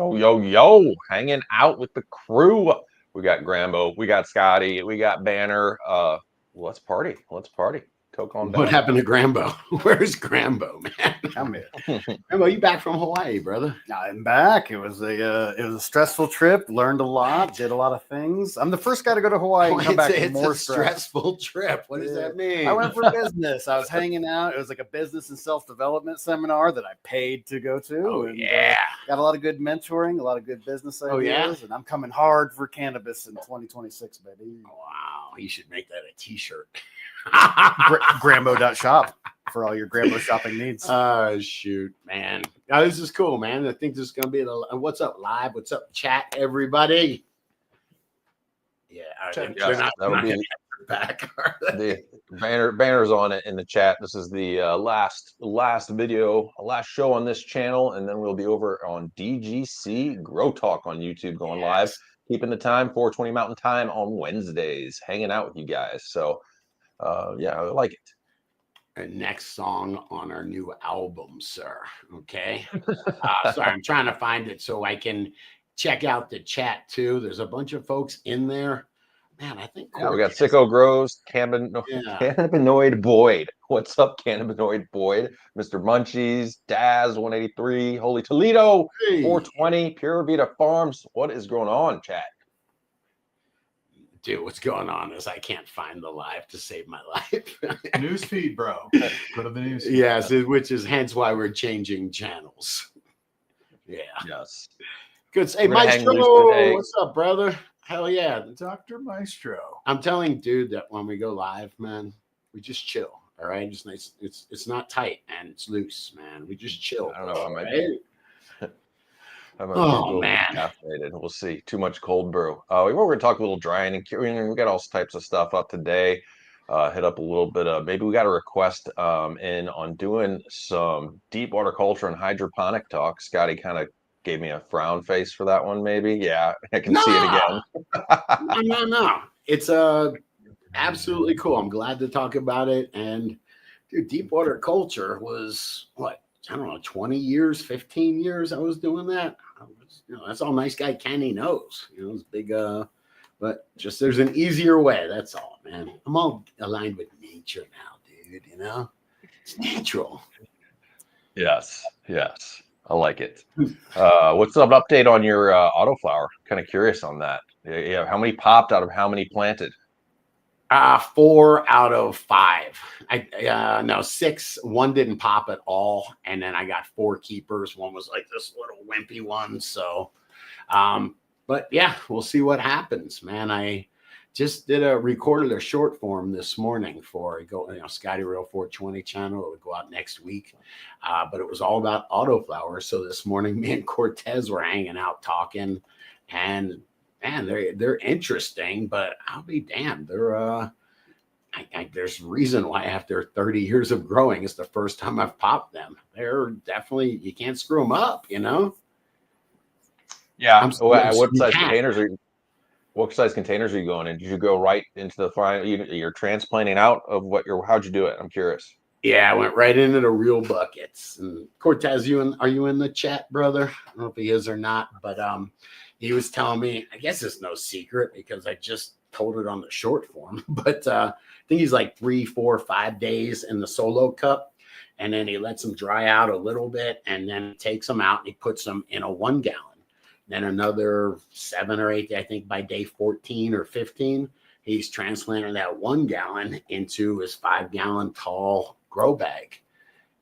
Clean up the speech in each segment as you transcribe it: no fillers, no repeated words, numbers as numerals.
Yo, hanging out with the crew. We got Grambo, we got Scotty, we got Banner. Let's party. Let's party. Coke on What down. happened to Grambo? Where's Grambo, man? I'm here. Grambo, you back from Hawaii, brother? I'm back. It was a stressful trip. Learned a lot. Did a lot of things. I'm the first guy to go to Hawaii and come back with more stress. Stressful trip. What does that mean? I went for business. I was hanging out. It was like a business and self-development seminar that I paid to go to. Oh, and, yeah. Got a lot of good mentoring, a lot of good business ideas. Oh, yeah? And I'm coming hard for cannabis in 2026, baby. Wow. You should make that a t-shirt. Grambo.shop for all your Grambo shopping needs. Shoot, man. Oh, this is cool, man. I think this is going to be what's up live? What's up, chat, everybody? Yeah. Yes, that'll be back. the banner's on it in the chat. This is the last video, last show on this channel, and then we'll be over on DGC Grow Talk on YouTube going live, keeping the time 4:20 Mountain Time on Wednesdays, hanging out with you guys. So yeah, I like it. And next song on our new album, sir. Okay. Sorry, I'm trying to find it so I can check out the chat too. There's a bunch of folks in there. Man, I think we got Sicko Grows, Cannabinoid Boyd. What's up, Cannabinoid Boyd? Mr. Munchies, Daz 183, Holy Toledo, 420, Pure Vita Farms. What is going on, chat? Dude, what's going on is I can't find the live to save my life. Newsfeed, bro. Go to the newsfeed. Yes, which is hence why we're changing channels. Yeah. Yes. Good. Hey, Maestro, what's up, brother? Hell yeah. Dr. Maestro. I'm telling dude that when we go live, man, we just chill. All right. Just nice. It's not tight and it's loose, man. We just chill. I don't know. Man. Caffeinated. We'll see. Too much cold brew. We're going to talk a little drying and curing. We got all types of stuff up today. Hit up a little bit of, maybe we got a request in on doing some deep water culture and hydroponic talk. Scotty kind of gave me a frown face for that one. Maybe. Yeah, I can see it again. No. It's absolutely cool. I'm glad to talk about it. And dude, deep water culture was what? I don't know, 20 years, 15 years I was doing that. That's all nice guy Kenny knows. It's big, but just there's an easier way. That's all, man. I'm all aligned with nature now, dude. It's natural. Yes. I like it. What's up? Update on your autoflower? Kind of curious on that. Yeah. How many popped out of how many planted? 4 out of 5. No, 6. One didn't pop at all, and then I got 4 keepers. One was like this little wimpy one. So, but yeah, we'll see what happens, man. I just recorded a short form this morning for Scotty Real 420 channel. It would go out next week, but it was all about autoflowers. So this morning, me and Cortez were hanging out talking, and man, they're interesting, but I'll be damned. They're there's a reason why after 30 years of growing, it's the first time I've popped them. They're definitely, you can't screw them up, Yeah. What size containers are you going in? Did you go right into the final? You're transplanting out of how'd you do it? I'm curious. Yeah, I went right into the real buckets. And Cortez, are you in the chat, brother? I don't know if he is or not, but he was telling me, I guess it's no secret because I just told it on the short form, but I think he's like 3, 4, 5 days in the solo cup. And then he lets them dry out a little bit and then takes them out and he puts them in a 1 gallon. Then another 7 or 8, I think by day 14 or 15, he's transplanting that 1 gallon into his 5-gallon tall grow bag.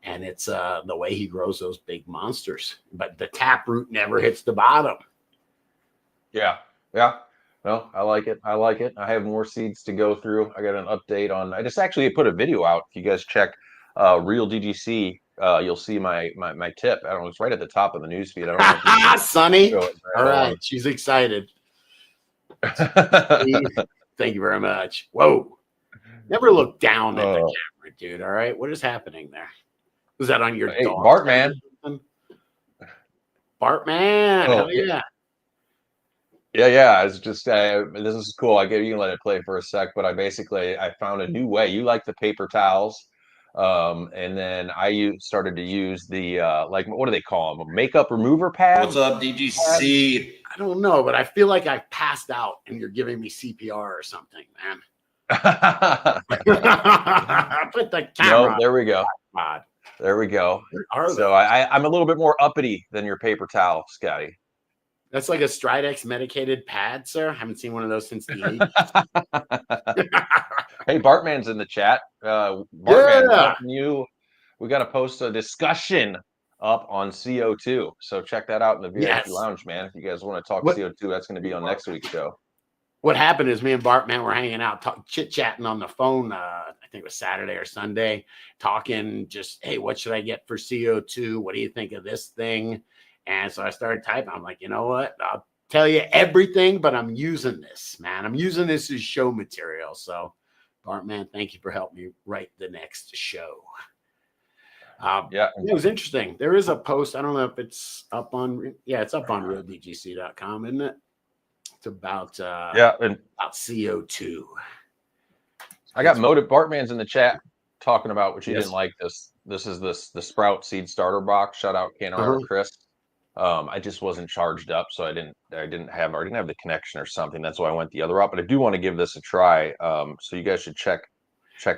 And it's the way he grows those big monsters. But the taproot never hits the bottom. Yeah. Well, I like it. I have more seeds to go through. I got an update on. I just actually put a video out. If you guys check Real DGC, you'll see my tip. I don't know. It's right at the top of the newsfeed. I don't know if you Sonny. All right, she's excited. Thank you very much. Whoa. Never look down at the camera, dude. All right. What is happening there? Was that on your dog? Bartman. Bartman. Hell yeah. Yeah. It's just this is cool. You can let it play for a sec, but I found a new way. You like the paper towels. And then started to use the like, what do they call them? Makeup remover pads. What's up, DGC? I don't know, but I feel like I've passed out and you're giving me CPR or something, man. Put the camera. No, there we go. God. There we go. Are so I'm a little bit more uppity than your paper towel, Scotty. That's like a Stridex medicated pad, sir. I haven't seen one of those since the 80s. Hey, Bartman's in the chat. Bartman, we got to post a discussion up on CO2. So check that out in the VIP lounge, man. If you guys want to talk CO2, that's going to be on next week's show. What happened is me and Bartman were hanging out, chit-chatting on the phone. I think it was Saturday or Sunday, talking just, hey, what should I get for CO2? What do you think of this thing? And so I started typing. I'm like, you know what? I'll tell you everything, but I'm using this, man. I'm using this as show material. So, Bartman, thank you for helping me write the next show. It was interesting. There is a post. I don't know if it's up on. Yeah, it's up on realdgc.com, isn't it? It's about about CO2. I got motive. Bartman's in the chat talking about what you didn't like. This is the Sprout seed starter box. Shout out Canada Chris. I just wasn't charged up, so I didn't have the connection or something. That's why I went the other route. But I do want to give this a try. So you guys should check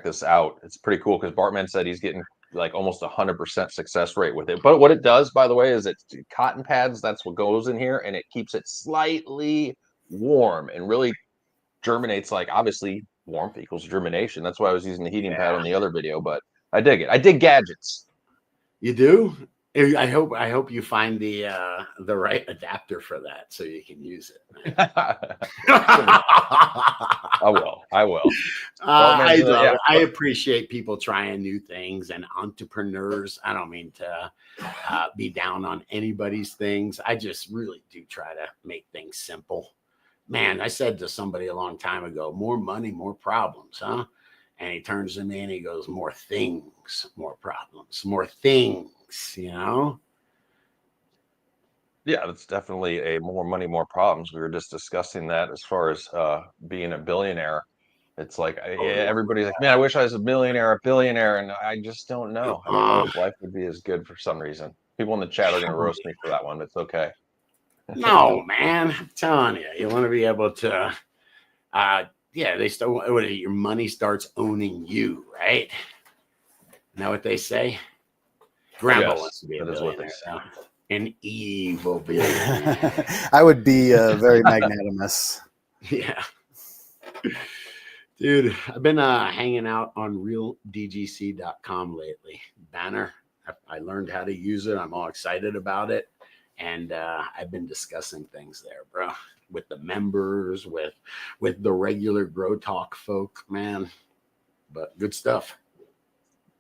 this out. It's pretty cool because Bartman said he's getting like almost 100% success rate with it. But what it does, by the way, is it's cotton pads. That's what goes in here, and it keeps it slightly warm and really germinates. Like, obviously warmth equals germination. That's why I was using the heating pad on the other video, but I dig it. I dig gadgets. You do? I hope you find the right adapter for that so you can use it. I will. I appreciate people trying new things and entrepreneurs. I don't mean to be down on anybody's things. I just really do try to make things simple. Man, I said to somebody a long time ago, more money, more problems, huh? And he turns to me and he goes, more things, more problems, more things, you know? Yeah, that's definitely a more money, more problems. We were just discussing that as far as being a billionaire. It's like everybody's like, man, I wish I was a millionaire, a billionaire, and I just don't know. I don't know if life would be as good for some reason. People in the chat are going to roast me for that one, but it's okay. No, man, I'm telling you, you want to be able to, they still, your money starts owning you, right? You know what they say? Grandpa wants to be a billionaire. An evil billionaire. I would be very magnanimous. Yeah. Dude, I've been hanging out on realdgc.com lately. Banner. I learned how to use it. I'm all excited about it. And I've been discussing things there, bro, with the members, with the regular Grow Talk folk, man. But good stuff.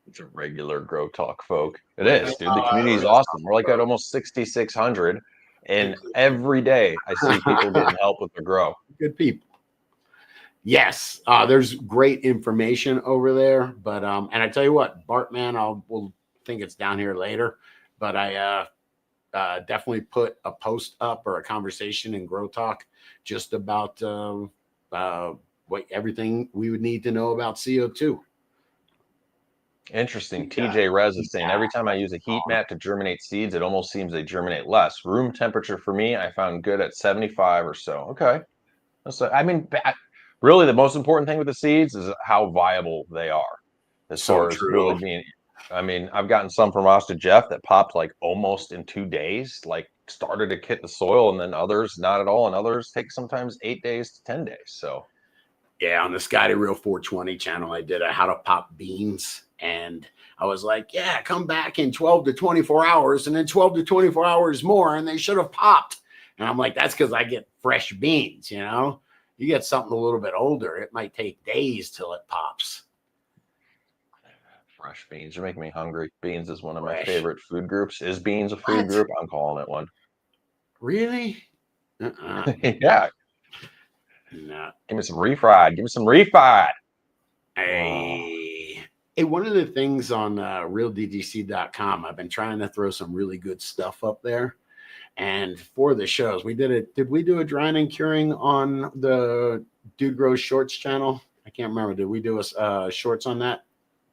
It's a regular Grow Talk folk. It is, dude. The community is awesome. We're like at almost 6,600, and every day I see people getting help with the grow. Good people. Yes, there's great information over there. But and I tell you what, Bartman, we'll think it's down here later. But I definitely put a post up or a conversation in Grow Talk just about everything we would need to know about CO2. Interesting. TJ Rez is saying every time I use a heat mat to germinate seeds, it almost seems they germinate less. Room temperature for me, I found good at 75 or so. Okay. Really, the most important thing with the seeds is how viable they are. As far as really being, I've gotten some from Asta Jeff that popped like almost in 2 days, like started to hit the soil, and then others not at all, and others take sometimes 8 days to 10 days. So, yeah, on the Scotty Real 420 channel, I did a how to pop beans, and I was like, yeah, come back in 12 to 24 hours, and then 12 to 24 hours more, and they should have popped. And I'm like, that's because I get fresh beans, you know. You get something a little bit older, it might take days till it pops. Fresh beans. You're making me hungry. Beans is one of my favorite food groups. Is beans a food group? I'm calling it one. Really? Yeah. No. Give me some refried. Give me some refried. Hey, one of the things on realdgc.com, I've been trying to throw some really good stuff up there. And for the shows, we did it. Did we do a drying and curing on the Dude Grows Shorts channel? I can't remember. Did we do a shorts on that,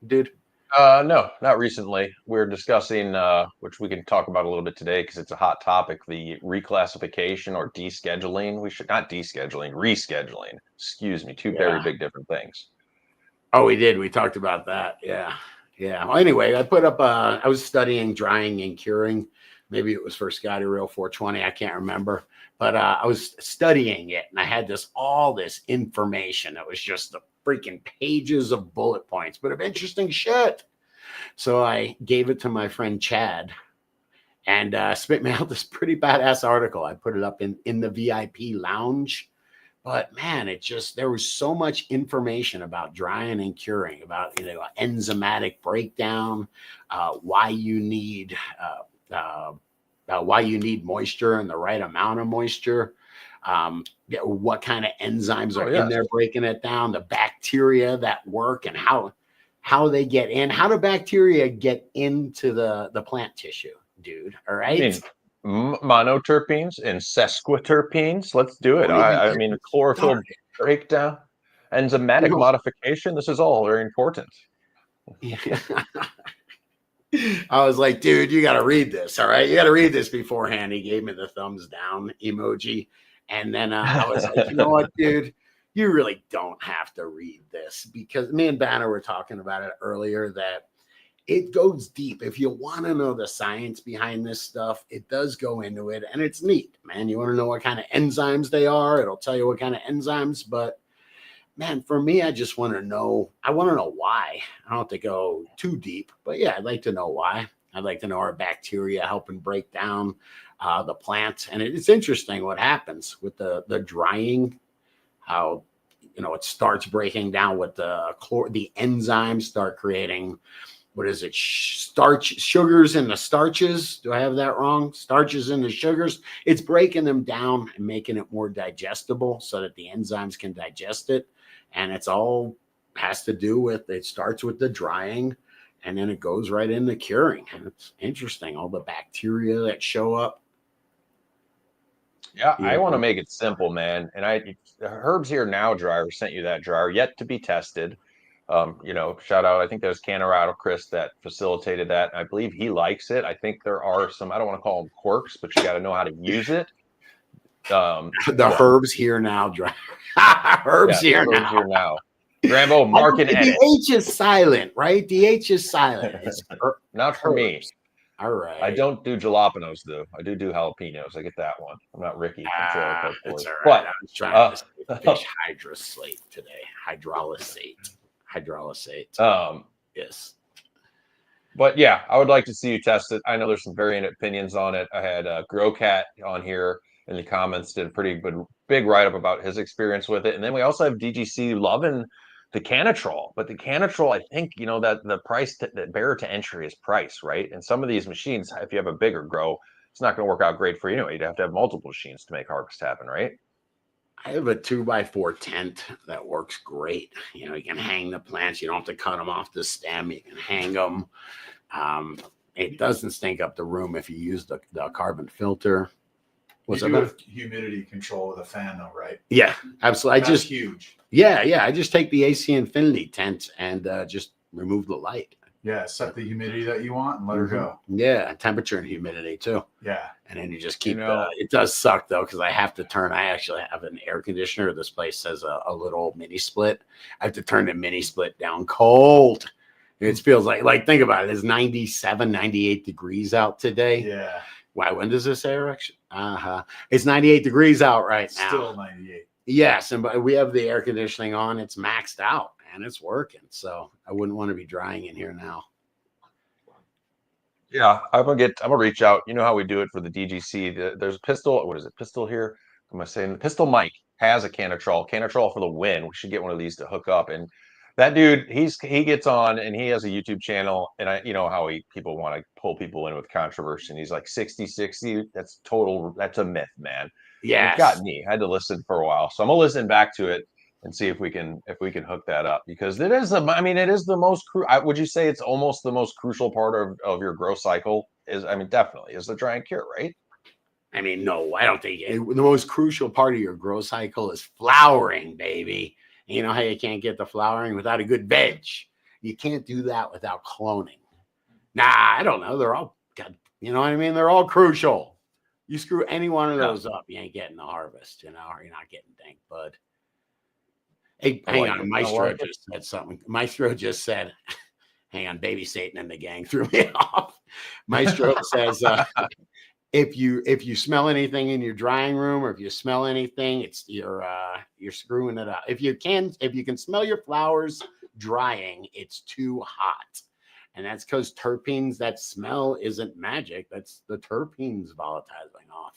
dude? No, not recently. We're discussing, which we can talk about a little bit today because it's a hot topic, the reclassification or descheduling. We should not descheduling, rescheduling. Excuse me, two very Yeah. big different things. Oh, we did. We talked about that. Yeah. Yeah. Well, anyway, I put up, I was studying drying and curing. Maybe it was for Scotty Real 420. I can't remember. But I was studying it and I had all this information. It was just the freaking pages of bullet points, but of interesting shit. So I gave it to my friend Chad and spit me out this pretty badass article. I put it up in the VIP lounge. But man, there was so much information about drying and curing, about enzymatic breakdown, why you need moisture and the right amount of moisture, what kind of enzymes are in there breaking it down, the bacteria that work, and how they get in, how do bacteria get into the plant tissue, dude? All right. Monoterpenes and sesquiterpenes. Let's do it. I mean, chlorophyll breakdown, enzymatic modification. This is all very important. I was like, dude, you got to read this. All right. You got to read this beforehand. He gave me the thumbs down emoji. And then I was like, you know what, dude, you really don't have to read this, because me and Banner were talking about it earlier, that it goes deep. If you want to know the science behind this stuff, it does go into it, and it's neat, man. You want to know what kind of enzymes they are, it'll tell you what kind of enzymes. But man, for me, I just want to know. I want to know why. I don't have to go too deep, but yeah, I'd like to know why. I'd like to know our bacteria helping break down the plants. And it's interesting what happens with the drying, how it starts breaking down with the enzymes start creating, what is it? Sugars in the starches. Do I have that wrong? Starches in the sugars. It's breaking them down and making it more digestible so that the enzymes can digest it. And it's all has to do with, it starts with the drying and then it goes right into curing. And it's interesting, all the bacteria that show up. Yeah, I want to make it simple, man. And Herb's Here Now dryer sent you that dryer, yet to be tested. Shout out. I think there's Canorado Chris that facilitated that. I believe he likes it. I think there are some, I don't want to call them quirks, but you got to know how to use it. The Herb's Here Now dryer. Herb's Here Now. Rambo, mark and edit. The H is silent, right? The H is silent. It's not for me. All right. I don't do jalapenos, though. I do jalapenos. I get that one. I'm not Ricky. That's all right. But I was trying to fish hydroslate today. Hydrolysate. Yes. But yeah, I would like to see you test it. I know there's some varying opinions on it. I had Growcat on here in the comments, did a pretty big write-up about his experience with it. And then we also have DGC loving the Canatrol. But the Canatrol, I think, that the price, that barrier to entry is price, right? And some of these machines, if you have a bigger grow, it's not going to work out great for you anyway. You'd have to have multiple machines to make harvest happen, right? I have a 2x4 tent that works great. You can hang the plants. You don't have to cut them off the stem. You can hang them. It doesn't stink up the room if you use the carbon filter. What's you do with humidity control with a fan, though, right? Yeah, absolutely. That's huge. Yeah. I just take the AC Infinity tent and just remove the light. Yeah, set the humidity that you want and let her go. Yeah, temperature and humidity too. Yeah. And then you just keep it does suck though, because I have to turn. I actually have an air conditioner. This place has a little mini split. I have to turn the mini split down cold. It feels like think about it. It's 97, 98 degrees out today. Yeah. Why? When does this air actually? It's 98 degrees out right now. Still 98. Yes, and we have the air conditioning on. It's maxed out and it's working. So I wouldn't want to be drying in here now. Yeah, I'm gonna reach out. You know how we do it for the DGC. There's a pistol. What is it? Pistol here. Am I saying the Pistol Mike has a Canatrol for the win. We should get one of these to hook up. And that dude, he gets on and he has a YouTube channel, and how people want to pull people in with controversy. And he's like 60-60. That's a myth, man. Yeah, it got me. I had to listen for a while, so I'm gonna listen back to it and see if we can hook that up, because it is the most would you say it's almost the most crucial part of your growth cycle definitely is the dry and cure, right? No, I don't think the most crucial part of your growth cycle is flowering, baby. You know how you can't get the flowering without a good veg. You can't do that without cloning. Nah, I don't know. They're all, you know what I mean? They're all crucial. You screw any one of those up, you ain't getting the harvest, you know, or you're not getting dank bud. Hey, hang on. Maestro just said something. Maestro just said, hang on, baby Satan and the gang threw me off. Maestro says, if you smell anything in your drying room, or if you smell anything, it's you're screwing it up. If you can smell your flowers drying, it's too hot. And that's because terpenes, that smell isn't magic. That's the terpenes volatilizing off.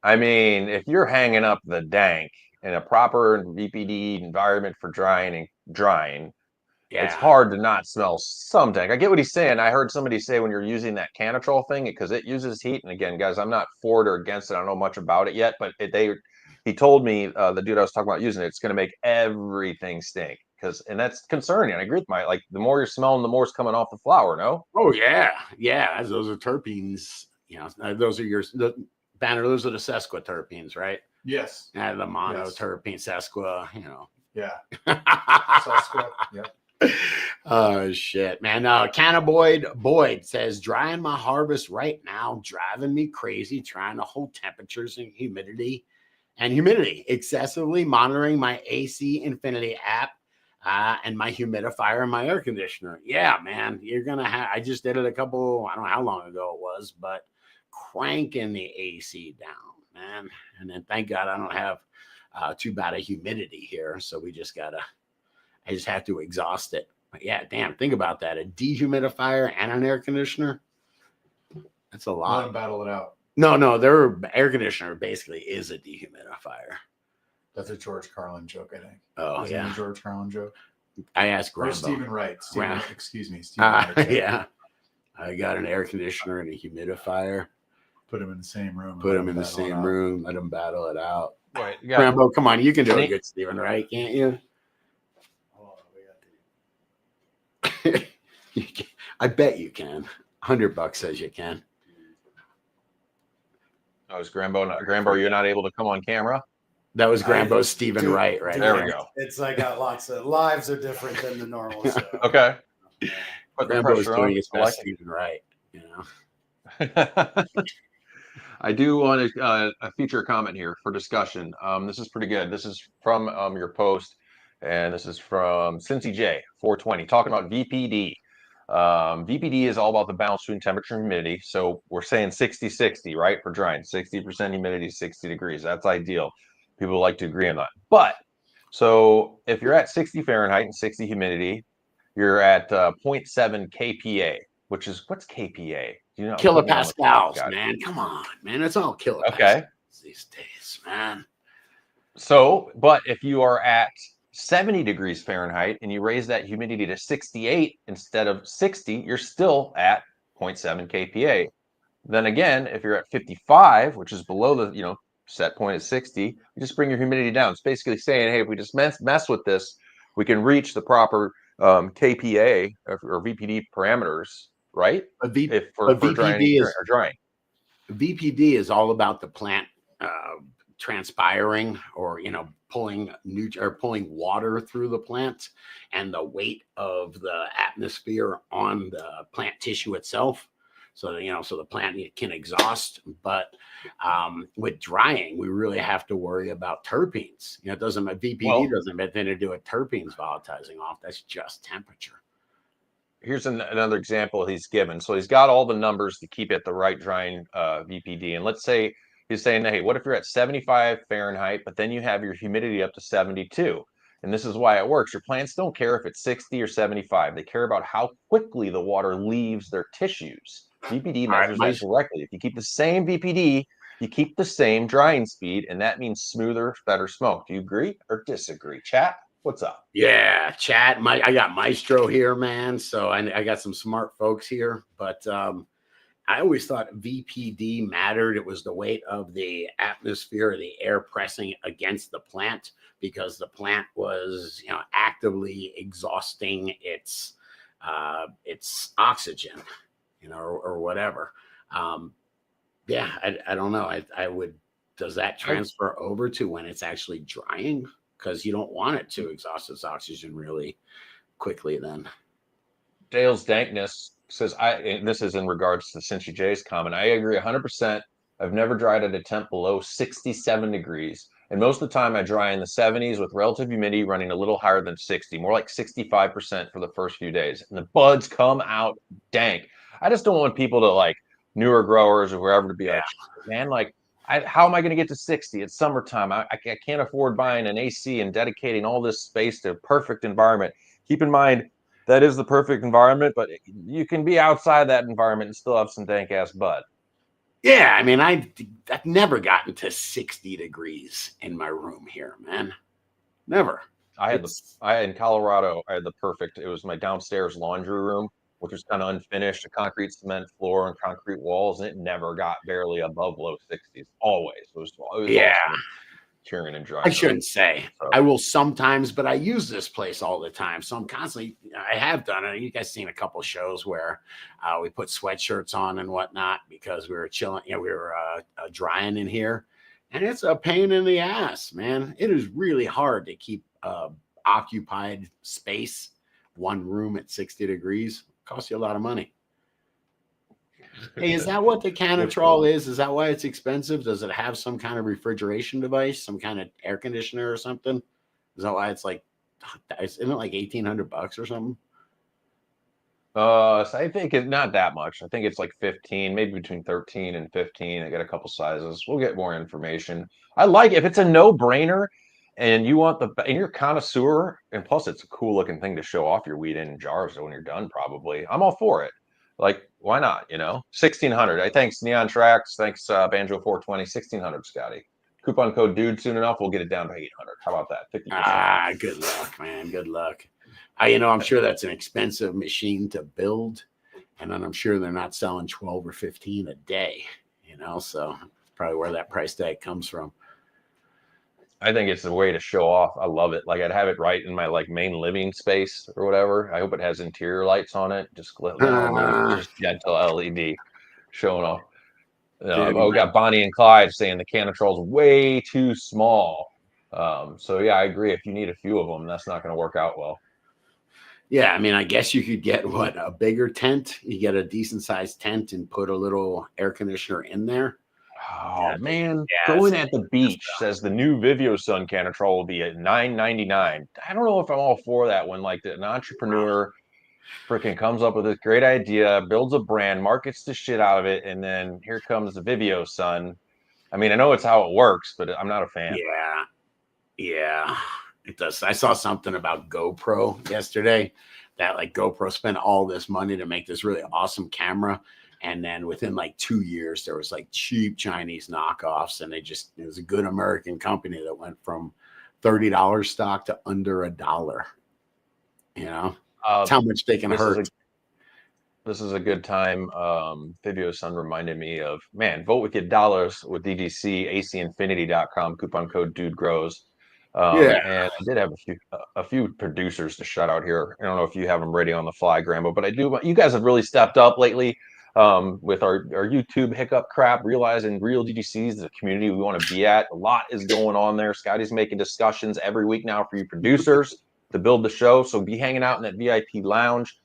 I mean, if you're hanging up the dank in a proper VPD environment for drying, it's hard to not smell some dank. I get what he's saying. I heard somebody say when you're using that canitrol thing, because it uses heat. And again, guys, I'm not for it or against it. I don't know much about it yet, but he told me, the dude I was talking about using it, it's going to make everything stink. And that's concerning. I agree with like the more you're smelling, the more is coming off the flower. No? Oh yeah, those are terpenes. You know, those are Banner. Those are the sesquiterpenes, right? Yes. And the monoterpene, sesqua. You know. Yeah. Sesqua. Yep. Oh shit, man. Cannaboid Boyd says, drying my harvest right now, driving me crazy, trying to hold temperatures and humidity excessively, monitoring my AC Infinity app. And my humidifier and my air conditioner. Yeah, man, you're going to have, I just did it I don't know how long ago it was, but cranking the AC down, man. And then thank God I don't have too bad a humidity here. So I just have to exhaust it. But yeah, damn, think about that. A dehumidifier and an air conditioner. That's a lot. Let them battle it out. No, their air conditioner basically is a dehumidifier. That's a George Carlin joke, I think. Oh, Isn't it a George Carlin joke? I asked Or Grambo. Stephen Wright. Excuse me. Yeah. I got an air conditioner and a humidifier. Put them in the same room. Let them battle it out. Right. Grambo, come on. You can do a good Stephen Wright, can't you? I bet you can. $100 says you can. Oh, is Grambo, you're not able to come on camera? That was Grambo's Stephen Wright, right? There we go. It's I got lots of lives are different than the normal. So. Okay. Grambo's doing his best Stephen Wright, you know. I do want to feature a comment here for discussion. This is pretty good. This is from your post, and this is from Cincy J 420 talking about VPD. VPD is all about the balance between temperature and humidity. So we're saying 60-60, right? For drying, 60% humidity, 60 degrees. That's ideal. People like to agree on that. But so if you're at 60 Fahrenheit and 60 humidity, you're at 0.7 kPa, which is what's kPa? Do you know? Kilopascals, man. Come on, man. It's all kilopascals these days, man. So, but if you are at 70 degrees Fahrenheit and you raise that humidity to 68 instead of 60, you're still at 0.7 kPa. Then again, if you're at 55, which is below the set point at 60, you just bring your humidity down. It's basically saying, hey, if we just mess with this, we can reach the proper kPa or VPD parameters, right? For drying. VPD is all about the plant transpiring or pulling water through the plant and the weight of the atmosphere on the plant tissue itself. So the plant can exhaust. But with drying, we really have to worry about terpenes. It doesn't VPD doesn't have anything to do with terpenes volatilizing off. That's just temperature. Here's another example he's given. So he's got all the numbers to keep it the right drying VPD. And let's say he's saying, hey, what if you're at 75 Fahrenheit, but then you have your humidity up to 72? And this is why it works. Your plants don't care if it's 60 or 75. They care about how quickly the water leaves their tissues. VPD measures that directly. If you keep the same VPD, you keep the same drying speed, and that means smoother, better smoke. Do you agree or disagree? Chat, what's up? Yeah, chat. I got Maestro here, man. So I got some smart folks here, but I always thought VPD mattered. It was the weight of the atmosphere, the air pressing against the plant, because the plant was, actively exhausting its oxygen, or whatever. I don't know. I would. Does that transfer over to when it's actually drying? Because you don't want it to exhaust its oxygen really quickly then. Dale's Dankness says, and this is in regards to Cincy J's comment. I agree 100%. I've never dried at a temp below 67 degrees. And most of the time I dry in the 70s with relative humidity running a little higher than 60, more like 65% for the first few days. And the buds come out dank. I just don't want people to like newer growers or wherever to be like, man, like, how am I going to get to 60? It's summertime. I can't afford buying an AC and dedicating all this space to a perfect environment. Keep in mind, that is the perfect environment, but you can be outside that environment and still have some dank ass bud. Yeah, I mean, I've never gotten to 60 degrees in my room here, man. Never. I had in Colorado, I had the perfect, it was my downstairs laundry room, which was kind of unfinished, a concrete cement floor and concrete walls, and it never got barely above low 60s. Always. It was Yeah. awesome. Curing and drying. I shouldn't say. So. I will sometimes, but I use this place all the time. So I'm constantly, I have done it. You guys seen a couple of shows where we put sweatshirts on and whatnot because we were chilling, we were drying in here. And it's a pain in the ass, man. It is really hard to keep occupied space, one room at 60 degrees. It costs you a lot of money. Hey, is that what the Canatrol is? Is that why it's expensive? Does it have some kind of refrigeration device, some kind of air conditioner or something? Is that why it's like, isn't it like $1,800 or something? So I think it's not that much. I think it's like 15, maybe between 13 and 15. I got a couple sizes. We'll get more information. I like if it's a no-brainer and you want and you're a connoisseur, and plus it's a cool looking thing to show off your weed in jars when you're done, probably. I'm all for it. Like, why not? 1,600. Thanks Neon Tracks. Thanks Banjo 420. 1,600, Scotty. Coupon code dude soon enough. We'll get it down to 800. How about that? 50%. Good luck, man. Good luck. I'm sure that's an expensive machine to build, and then I'm sure they're not selling 12 or 15 a day. So probably where that price tag comes from. I think it's a way to show off. I love it. Like I'd have it right in my like main living space or whatever. I hope it has interior lights on it. Just gentle LED showing off. We got Bonnie and Clyde saying the Canatrol's way too small. So yeah, I agree. If you need a few of them, that's not going to work out well. Yeah, I mean, I guess you could get a bigger tent. You get a decent sized tent and put a little air conditioner in there. Oh man, going at the beach says the new Vivio Sun Canatrol will be at $9.99. I don't know if I'm all for that when like an entrepreneur freaking comes up with this great idea, builds a brand, markets the shit out of it, and then here comes the Vivio Sun. I mean, I know it's how it works, but I'm not a fan. Yeah, it does. I saw something about GoPro yesterday that like GoPro spent all this money to make this really awesome camera. And then within like 2 years, there was like cheap Chinese knockoffs. And it was a good American company that went from $30 stock to under $1. That's how much they can hurt. This is a good time. Vivio Sun reminded me of, man, vote with your dollars with DGC, ACinfinity.com, coupon code dude grows. And I did have a few producers to shout out here. I don't know if you have them ready on the fly, Grambo, but I do. You guys have really stepped up lately with our YouTube hiccup crap, realizing real DGC is the community we want to be at. A lot is going on there. Scotty's making discussions every week now for you producers to build the show. So be hanging out in that VIP lounge.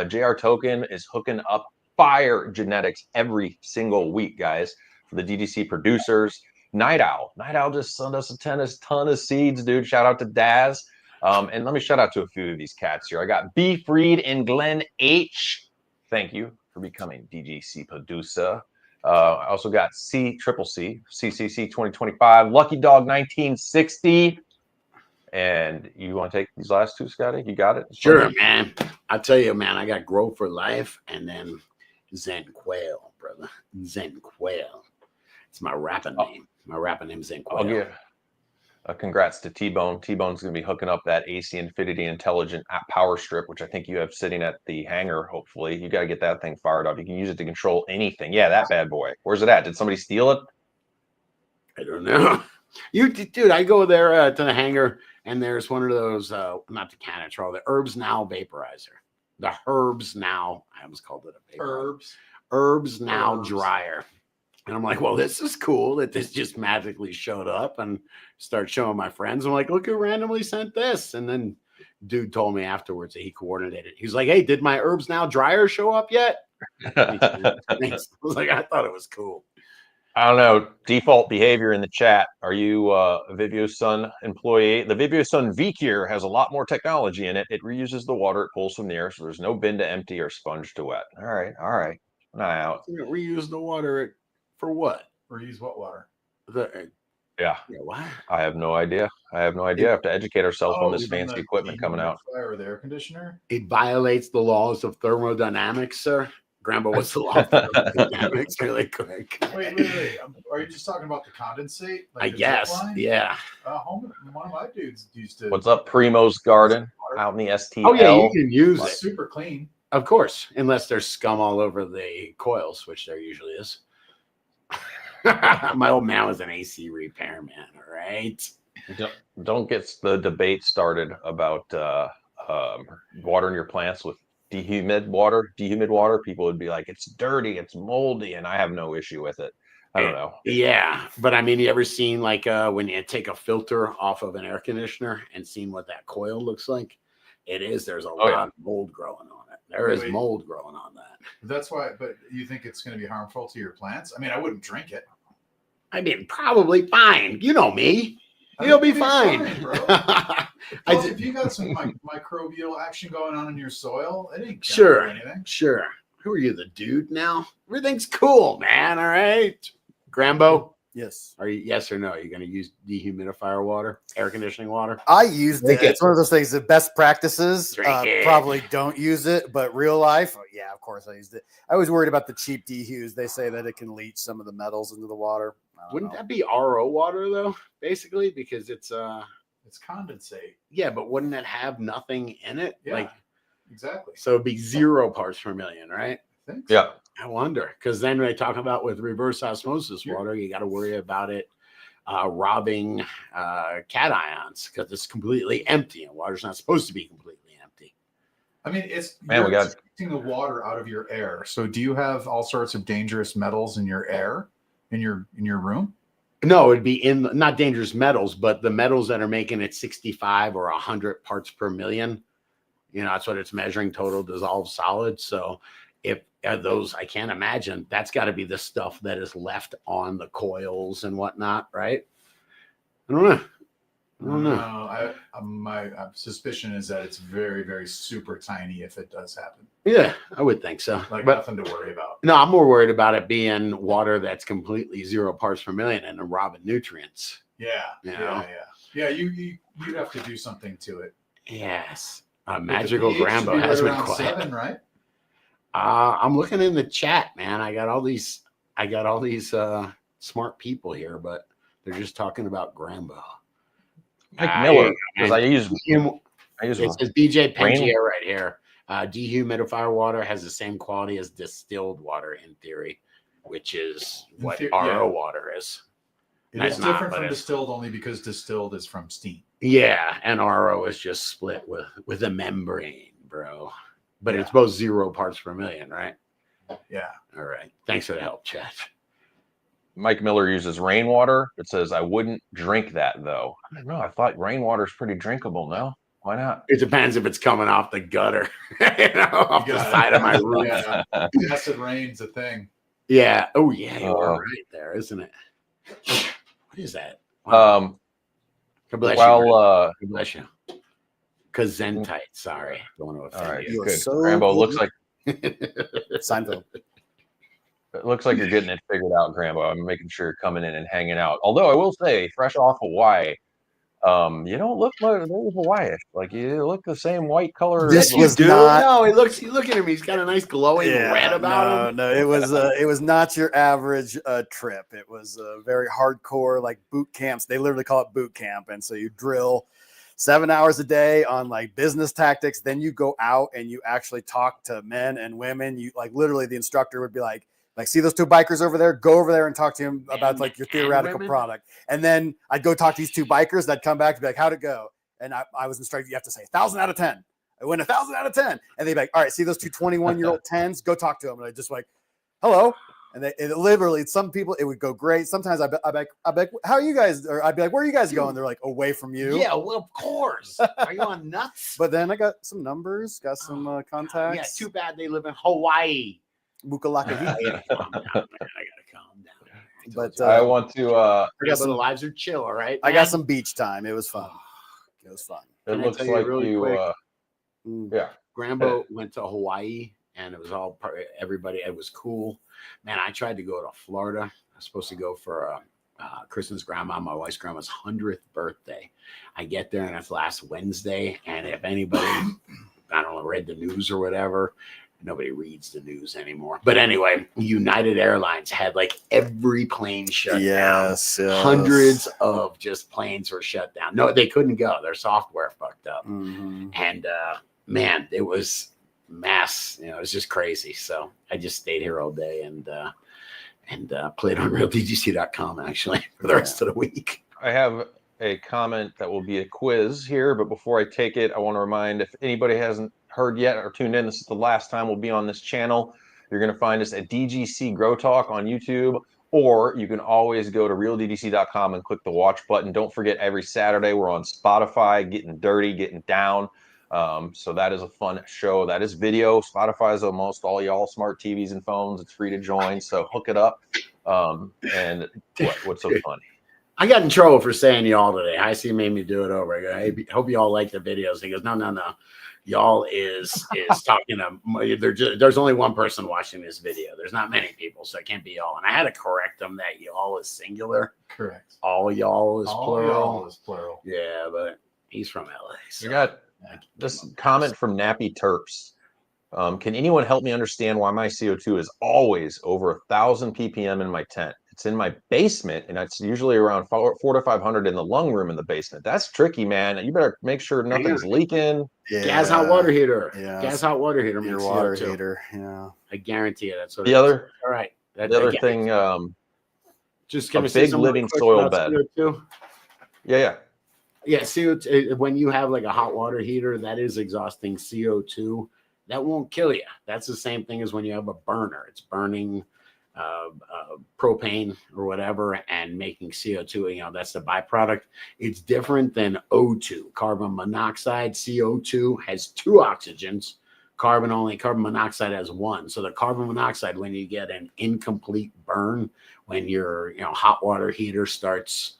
JR Token is hooking up fire genetics every single week, guys, for the DGC producers. Night Owl just sent us a ton of seeds, dude. Shout out to Daz. And let me shout out to a few of these cats here. I got B. Freed and Glenn H. Thank you for becoming DGC producer. I also got CCC 2025, Lucky Dog 1960. And you want to take these last two, Scotty? You got it? Sure, man. I'll tell you, man, I got Grow for Life and then Zen Quail, brother. Zen Quail. It's my rapping name. My rapping name is Zen Quail. I'll give congrats to T-Bone. T-Bone's going to be hooking up that AC Infinity Intelligent Power Strip, which I think you have sitting at the hangar, hopefully. You got to get that thing fired up. You can use it to control anything. Yeah, that bad boy. Where's it at? Did somebody steal it? I don't know. Dude, I go there to the hangar, and there's one of those, not the Canatrol, the Herbs Now vaporizer. The Herbs Now, I almost called it a vaporizer. Herbs Now dryer. And I'm like, well, this is cool that this just magically showed up, and start showing my friends. I'm like, look who randomly sent this. And then dude told me afterwards that he coordinated. He was like, "Hey, did my Herbs Now dryer show up yet?" Thanks. I was like, I thought it was cool. I don't know. Default behavior in the chat. Are you a VibioSun employee? The VibioSun V-Cure has a lot more technology in it. It reuses the water it pulls from the air, so there's no bin to empty or sponge to wet. All right. An eye out. Reuse the water for what? Reuse what water? Yeah. What? I have no idea. I have have to educate ourselves on this fancy equipment coming out. Or the air conditioner? It violates the laws of thermodynamics, sir. Grandpa, what's the law of thermodynamics? Really quick. Wait. Are you just talking about the condensate? I guess. Yeah. One of my dudes used to. What's up, Primo's Garden out in the STL? Oh yeah, you can use it. Super clean. Of course, unless there's scum all over the coils, which there usually is. My old man was an AC repairman. All right. Don't get the debate started about watering your plants with dehumid water. People would be like, it's dirty, it's moldy, and I have no issue with it. I don't know. Yeah, but I mean, you ever seen like when you take a filter off of an air conditioner and seen what that coil looks like? There's a lot of mold growing on it. There is mold growing on that. That's why, but you think it's going to be harmful to your plants? I mean, I wouldn't drink it. I mean, probably fine. You know me. You'll be fine. Bro. If you got some microbial action going on in your soil, it ain't sure. Anything. Sure. Who are you, the dude now? Everything's cool, man. All right. Grambo? Yes. Are you yes or no? Are you going to use dehumidifier water, air conditioning water? I used it. It's one of those things. The best practices. Probably don't use it, but real life, yeah, of course I used it. I was worried about the cheap dehues. They say that it can leach some of the metals into the water. Wouldn't that be RO water though? Basically, because it's condensate. Yeah, but wouldn't it have nothing in it? Yeah, like exactly. So it'd be 0 parts per million, right? I think so. Yeah. I wonder, because then they talk about with reverse osmosis water, you got to worry about it robbing cations because it's completely empty, and water's not supposed to be completely empty. I mean, you're taking the water out of your air. So, do you have all sorts of dangerous metals in your air in your room? No, it'd be in not dangerous metals, but the metals that are making it 65 or 100 parts per million. You know, that's what it's measuring total dissolved solids. So if those, I can't imagine that's got to be the stuff that is left on the coils and whatnot, right? I don't know. My suspicion is that it's very, very super tiny if it does happen. Yeah, I would think so. But nothing to worry about. No, I'm more worried about it being water that's completely 0 parts per million and robbing nutrients. Yeah. You'd have to do something to it. Yes. Magical Grambo has been quiet. 7, right? I'm looking in the chat, man. I got all these smart people here, but they're just talking about Grambo. Mike Miller, because I use it says BJ Pengier right here. Dehumidifier water has the same quality as distilled water in theory, which is what RO water is. It is different from distilled only because distilled is from steam. Yeah, and RO is just split with a membrane, bro. But it's both 0 parts per million, right? Yeah. All right. Thanks for the help, chat. Mike Miller uses rainwater. It says, I wouldn't drink that, though. I don't know. I thought rainwater is pretty drinkable. No? Why not? It depends if it's coming off the gutter, off the side of my roof. Yeah. Acid rain's a thing. Yeah. Oh, yeah. You are right there, isn't it? What is that? Wow. God bless you. God bless you. Kazentite. Sorry. Don't want to offend all right, you. Good. So Rambo looks like Seinfeld. It looks like you're getting it figured out, Grambo. I'm making sure you're coming in and hanging out. Although I will say, fresh off Hawaii, you don't look very Hawaiish. Like you look the same white color. This was not. No, he looks. You look at him. He's got a nice glowing red about him. No, it was not your average trip. It was very hardcore, like boot camps. They literally call it boot camp, and so you drill 7 hours a day on like business tactics. Then you go out and you actually talk to men and women. You like literally the instructor would be like, see those 2 bikers over there? Go over there and talk to him about like your theoretical product. And then I'd go talk to these 2 bikers that come back to be like, how'd it go? And I was instructed, you have to say 1,000 out of 10. I win 1,000 out of 10. And they'd be like, all right, see those 2 21-year-old 10s? Go talk to them. And I just like, hello. And it literally, some people, it would go great. Sometimes I'd be like, how are you guys? Or I'd be like, where are you guys going? They're like, away from you. Yeah, well, of course. Are you on nuts? But then I got some numbers, got some contacts. Yeah, too bad they live in Hawaii. Mukalaka. I gotta calm down, man. I gotta calm down. But I want to. I got the lives are chill, all right? I got some beach time. It was fun. It was fun. It looks like you. Yeah. Grambo went to Hawaii, and it was all everybody. It was cool, man. I tried to go to Florida. I was supposed to go for Kristen's grandma, my wife's grandma's 100th birthday. I get there, and it's last Wednesday. And if anybody, I don't know, read the news or whatever, nobody reads the news anymore. But anyway, United Airlines had like every plane shut down. Hundreds of just planes were shut down. No, they couldn't go. Their software fucked up. And man, it was mass. You know, it was just crazy. So I just stayed here all day and played on RealDGC.com actually for the rest of the week. I have a comment that will be a quiz here, but before I take it, I want to remind if anybody hasn't heard yet or tuned in, this is the last time we'll be on this channel. You're going to find us at DGC Grow Talk on YouTube, or you can always go to RealDGC.com and click the watch button. Don't forget, every Saturday we're on Spotify, getting dirty, getting down. So that is a fun show. That is video. Spotify is almost all y'all smart TVs and phones. It's free to join, so hook it up. And what's so funny? I got in trouble for saying y'all today. I see made me do it over. I go, hey, hope y'all like the videos. He goes, no. Y'all is talking to there's only one person watching this video. There's not many people, so it can't be y'all. And I had to correct them that y'all is singular. Correct. All y'all is plural. Y'all is plural. Yeah, but he's from LA. So. We got this comment from Nappy Terps. Can anyone help me understand why my CO2 is always over 1,000 ppm in my tent? It's in my basement, and it's usually around 400 to 500 in the lung room in the basement. That's tricky, man. You better make sure nothing's leaking. Yeah. Gas hot water heater. Yeah. Gas hot water heater. Your water heater. Yeah. I guarantee you that's what the other. All right. The other thing. Just give a big living soil bed. CO2. Yeah. Yeah. CO2. When you have like a hot water heater, that is exhausting CO2. That won't kill you. That's the same thing as when you have a burner. It's burning propane or whatever and making CO2. You know, that's the byproduct. It's different than O2, carbon monoxide. CO2 has 2 oxygens. Carbon monoxide has 1. So the carbon monoxide, when you get an incomplete burn, when your hot water heater starts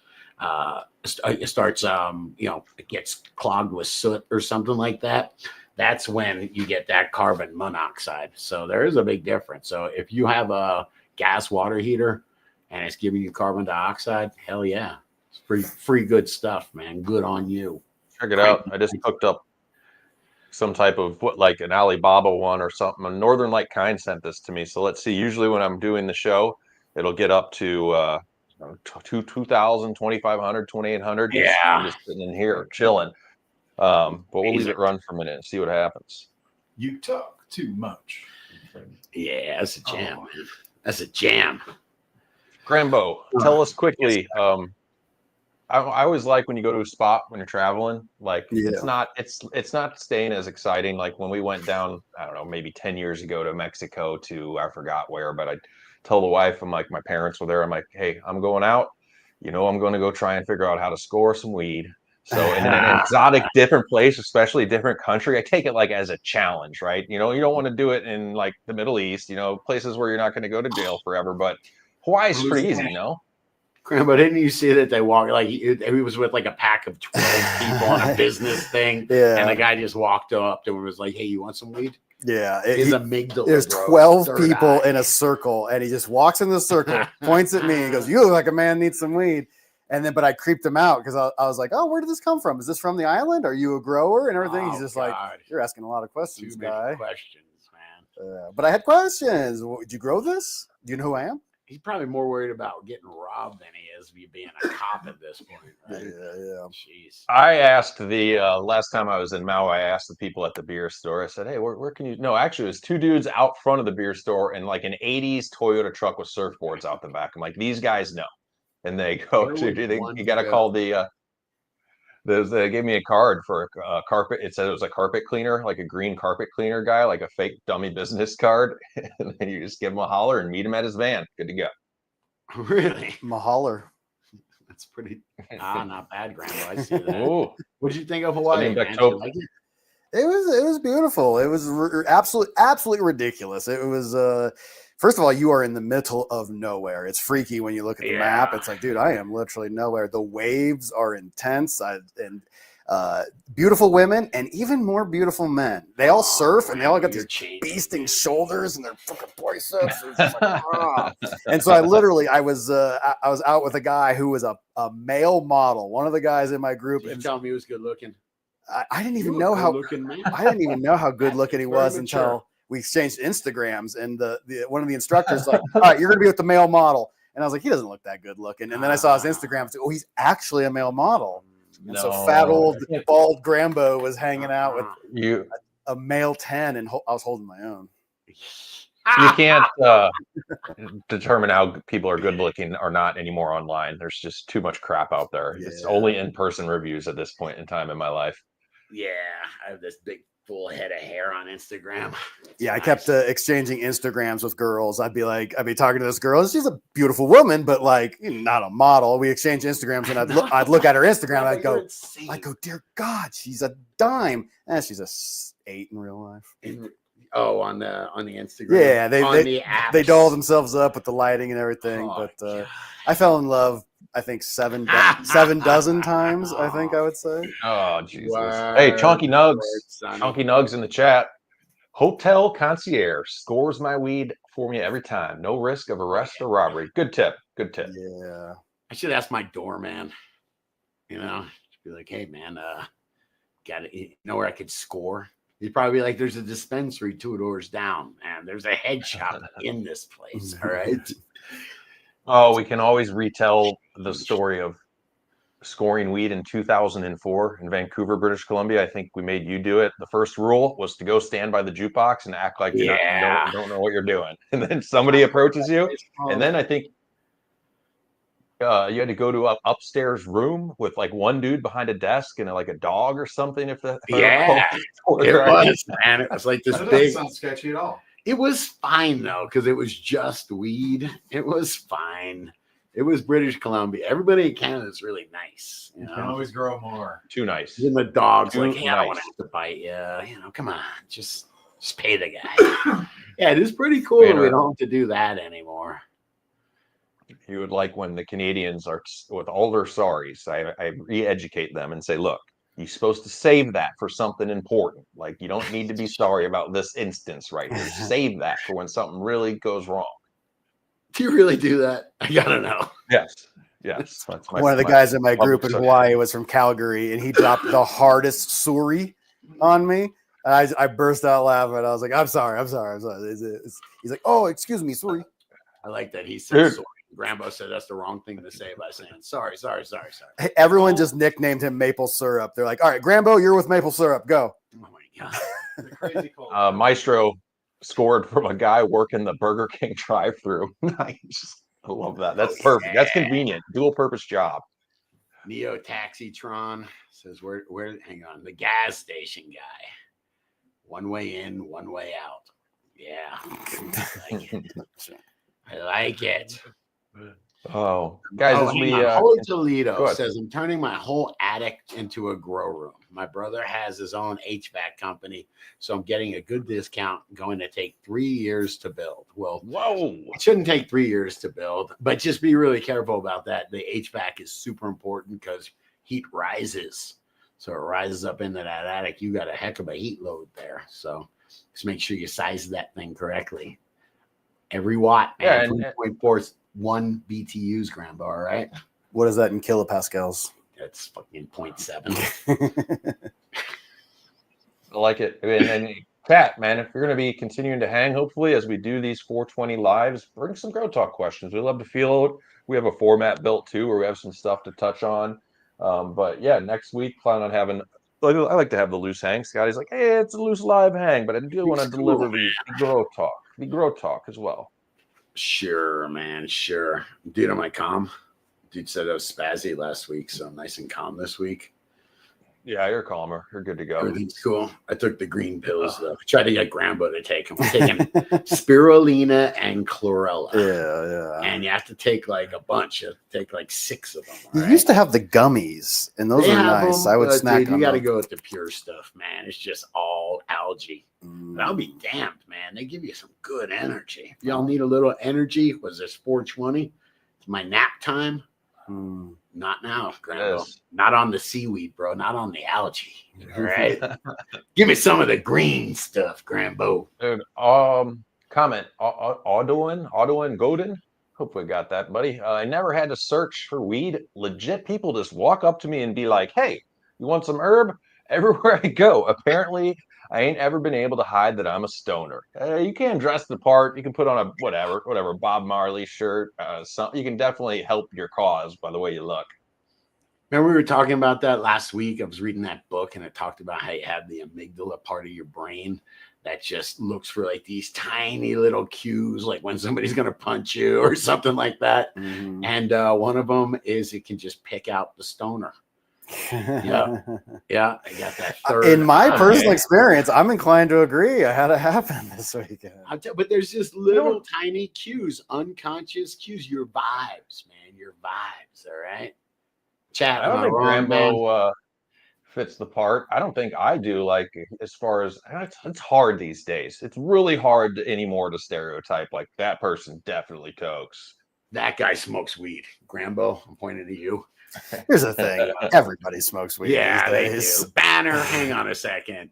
it gets clogged with soot or something like that. That's when you get that carbon monoxide. So there is a big difference. So if you have a gas water heater and it's giving you carbon dioxide, hell yeah. It's free good stuff, man. Good on you. Check it out. I just hooked up some type of like an Alibaba one or something. A Northern Light Kind sent this to me. So let's see. Usually when I'm doing the show, it'll get up to 2,000, 2,500, 2,800. Yeah. Just sitting in here chilling. But we'll leave it run for a minute and see what happens. You talk too much. Yeah, that's a jam, man. That's a jam. Grambo, tell us quickly. I always like when you go to a spot when you're traveling. Like it's not staying as exciting. Like when we went down, I don't know, maybe 10 years ago to Mexico to I forgot where, but I tell the wife, I'm like, my parents were there. I'm like, hey, I'm going out. I'm going to go try and figure out how to score some weed. So in an exotic, different place, especially a different country, I take it like as a challenge, right? You don't want to do it in like the Middle East, places where you're not going to go to jail forever. But Hawaii's pretty easy, But didn't you see that they walked like he was with like a pack of 12 people on a business thing? Yeah. And the guy just walked up to him and was like, "Hey, you want some weed?" Yeah. His amygdala. There's 12 people in a circle, and he just walks in the circle, points at me, and goes, "You look like a man needs some weed." And then, but I creeped him out because I was like, "Oh, where did this come from? Is this from the island? Are you a grower and everything?" He's just like, "You're asking a lot of questions, guy." Questions, man. But I had questions. Did you grow this? Do you know who I am? He's probably more worried about getting robbed than he is being a cop at this point, right? Yeah. Jeez. I asked the last time I was in Maui, I asked the people at the beer store. I said, "Hey, where can you?" No, actually, it was 2 dudes out front of the beer store in like an '80s Toyota truck with surfboards out the back. I'm like, these guys know. And they go, you got to call the They gave me a card for a carpet. It said it was a carpet cleaner, like a green carpet cleaner guy, like a fake dummy business card. And then you just give him a holler and meet him at his van. Good to go. Really? Mahaller. That's pretty not bad, Grandma. I see that. Ooh, What did you think of Hawaii? Sunny in Man? Did you October. like it? It was beautiful. It was absolutely ridiculous. It was first of all, you are in the middle of nowhere. It's freaky when you look at the map. It's like, dude, I am literally nowhere. The waves are intense, and beautiful women and even more beautiful men. They all surf and they all got these beasting shoulders and their fucking biceps. It's just like, ah. And so I was out with a guy who was a male model. One of the guys in my group. Did you tell me he was good looking? I didn't even know how good looking he was until we exchanged Instagrams, and the one of the instructors was like, all right, you're gonna be with the male model. And I was like, he doesn't look that good looking. And then I saw his Instagram. Oh, he's actually a male model. And so fat old bald Grambo was hanging out with a male 10, and I was holding my own. You can't determine how people are good looking or not anymore online. There's just too much crap out there. Yeah. It's only in-person reviews at this point in time in my life. Yeah, I have this big full head of hair on Instagram. It's nice. I kept exchanging Instagrams with girls. I'd be talking to this girl. She's a beautiful woman, but like not a model. We exchange Instagrams, and I'd look at her Instagram. And I'd go, dear God, she's a dime. And she's a 8 in real life. On the Instagram. Yeah, they doll themselves up with the lighting and everything. But I fell in love, I think 7 dozen times, I think I would say. Oh, Jesus. Hey, Chunky Nugs. Chunky Nugs in the chat. Hotel concierge scores my weed for me every time. No risk of arrest or robbery. Good tip. Yeah. I should ask my doorman. Be like, hey, man, got it? You know where I could score? He'd probably be like, there's a dispensary 2 doors down, and there's a head shop in this place. All right. Oh, we can always retell the story of scoring weed in 2004 in Vancouver, British Columbia. I think we made you do it. The first rule was to go stand by the jukebox and act like you don't know what you're doing. And then somebody approaches you. And then I think you had to go to an upstairs room with like one dude behind a desk and like a dog or something. It was, man. It was like this that big. Doesn't sound sketchy at all. It was fine though, because it was just weed. It was fine. It was British Columbia. Everybody in Canada is really nice. You can always grow more. Too nice. And the dog's like, hey, I don't want to have to bite you. Come on, just pay the guy. Yeah, it is pretty cool. We don't have to do that anymore. You would like when the Canadians are with all their sorries. I re-educate them and say, look, you're supposed to save that for something important. Like you don't need to be sorry about this instance right here. Save that for when something really goes wrong. Do you really do that? I gotta know. Yes. One of the guys in my group in Hawaii was from Calgary, and he dropped the hardest sorry on me. And I burst out laughing. I was like, I'm sorry. He's like, oh, excuse me, sorry. I like that he said sorry. Grambo said that's the wrong thing to say by saying sorry. Hey, everyone just nicknamed him Maple Syrup. They're like, all right, Grambo, you're with Maple Syrup. Go. Oh my God. Maestro scored from a guy working the Burger King drive-thru. Nice. I love that. That's perfect. That's convenient. Dual purpose job. Neo Taxitron says where hang on, the gas station guy. One way in, one way out. Yeah. I like it. Oh, guys, Holy Toledo says I'm turning my whole attic into a grow room. My brother has his own HVAC company, so I'm getting a good discount. Going to take 3 years to build. Well, it shouldn't take 3 years to build, but just be really careful about that. The HVAC is super important because heat rises, so it rises up into that attic. You got a heck of a heat load there, so just make sure you size that thing correctly. Every watt, man. 3.4 1 BTUs, Grambo, all right? What is that in kilopascals? That's fucking 0.7. I like it. And Pat, man, if you're going to be continuing to hang, hopefully, as we do these 420 lives, bring some Grow Talk questions. We love to feel it. We have a format built, too, where we have some stuff to touch on. But, yeah, next week, plan on having – I like to have the loose hang. Scotty's like, hey, it's a loose live hang, but I do want to deliver the Grow Talk. The Grow Talk as well. Sure, man. Sure. Dude, am I calm? Dude said I was spazzy last week, so I'm nice and calm this week. Yeah, you're calmer. You're good to go. Everything's cool. I took the green pills though. Tried to get Grambo to take them. I'm taking spirulina and chlorella. Yeah. And you have to take like a bunch. You have to take like 6 of them. You used to have the gummies, and those They were have nice. them, I would snack dude, on you got to those. go with the pure stuff, man. It's just all algae. But I'll be damned, man. They give you some good energy. If y'all need a little energy, was this 420? It's my nap time. Not now, Grambo. Yes. Not on the seaweed, bro. Not on the algae. All right. Give me some of the green stuff, Grambo. Dude, comment. Audouin Godin. Hope we got that, buddy. I never had to search for weed. Legit people just walk up to me and be like, "Hey, you want some herb?" Everywhere I go. Apparently, I ain't ever been able to hide that I'm a stoner. You can't dress the part. You can put on a whatever Bob Marley shirt. You can definitely help your cause by the way you look. Remember we were talking about that last week? I was reading that book and it talked about how you have the amygdala part of your brain that just looks for like these tiny little cues, like when somebody's going to punch you or something like that. And one of them is it can just pick out the stoner. Yeah, I got that third. In my personal experience, I'm inclined to agree. I had it happen this weekend. But there's just little tiny cues, unconscious cues, your vibes, man, your vibes. All right. Chat. I don't think Grambo fits the part. I don't think I do. Like as far as it's hard these days. It's really hard anymore to stereotype like that person definitely tokes. That guy smokes weed. Grambo, I'm pointing to you. Here's the thing: everybody smokes weed. Yeah, they these days. do. Banner, hang on a second.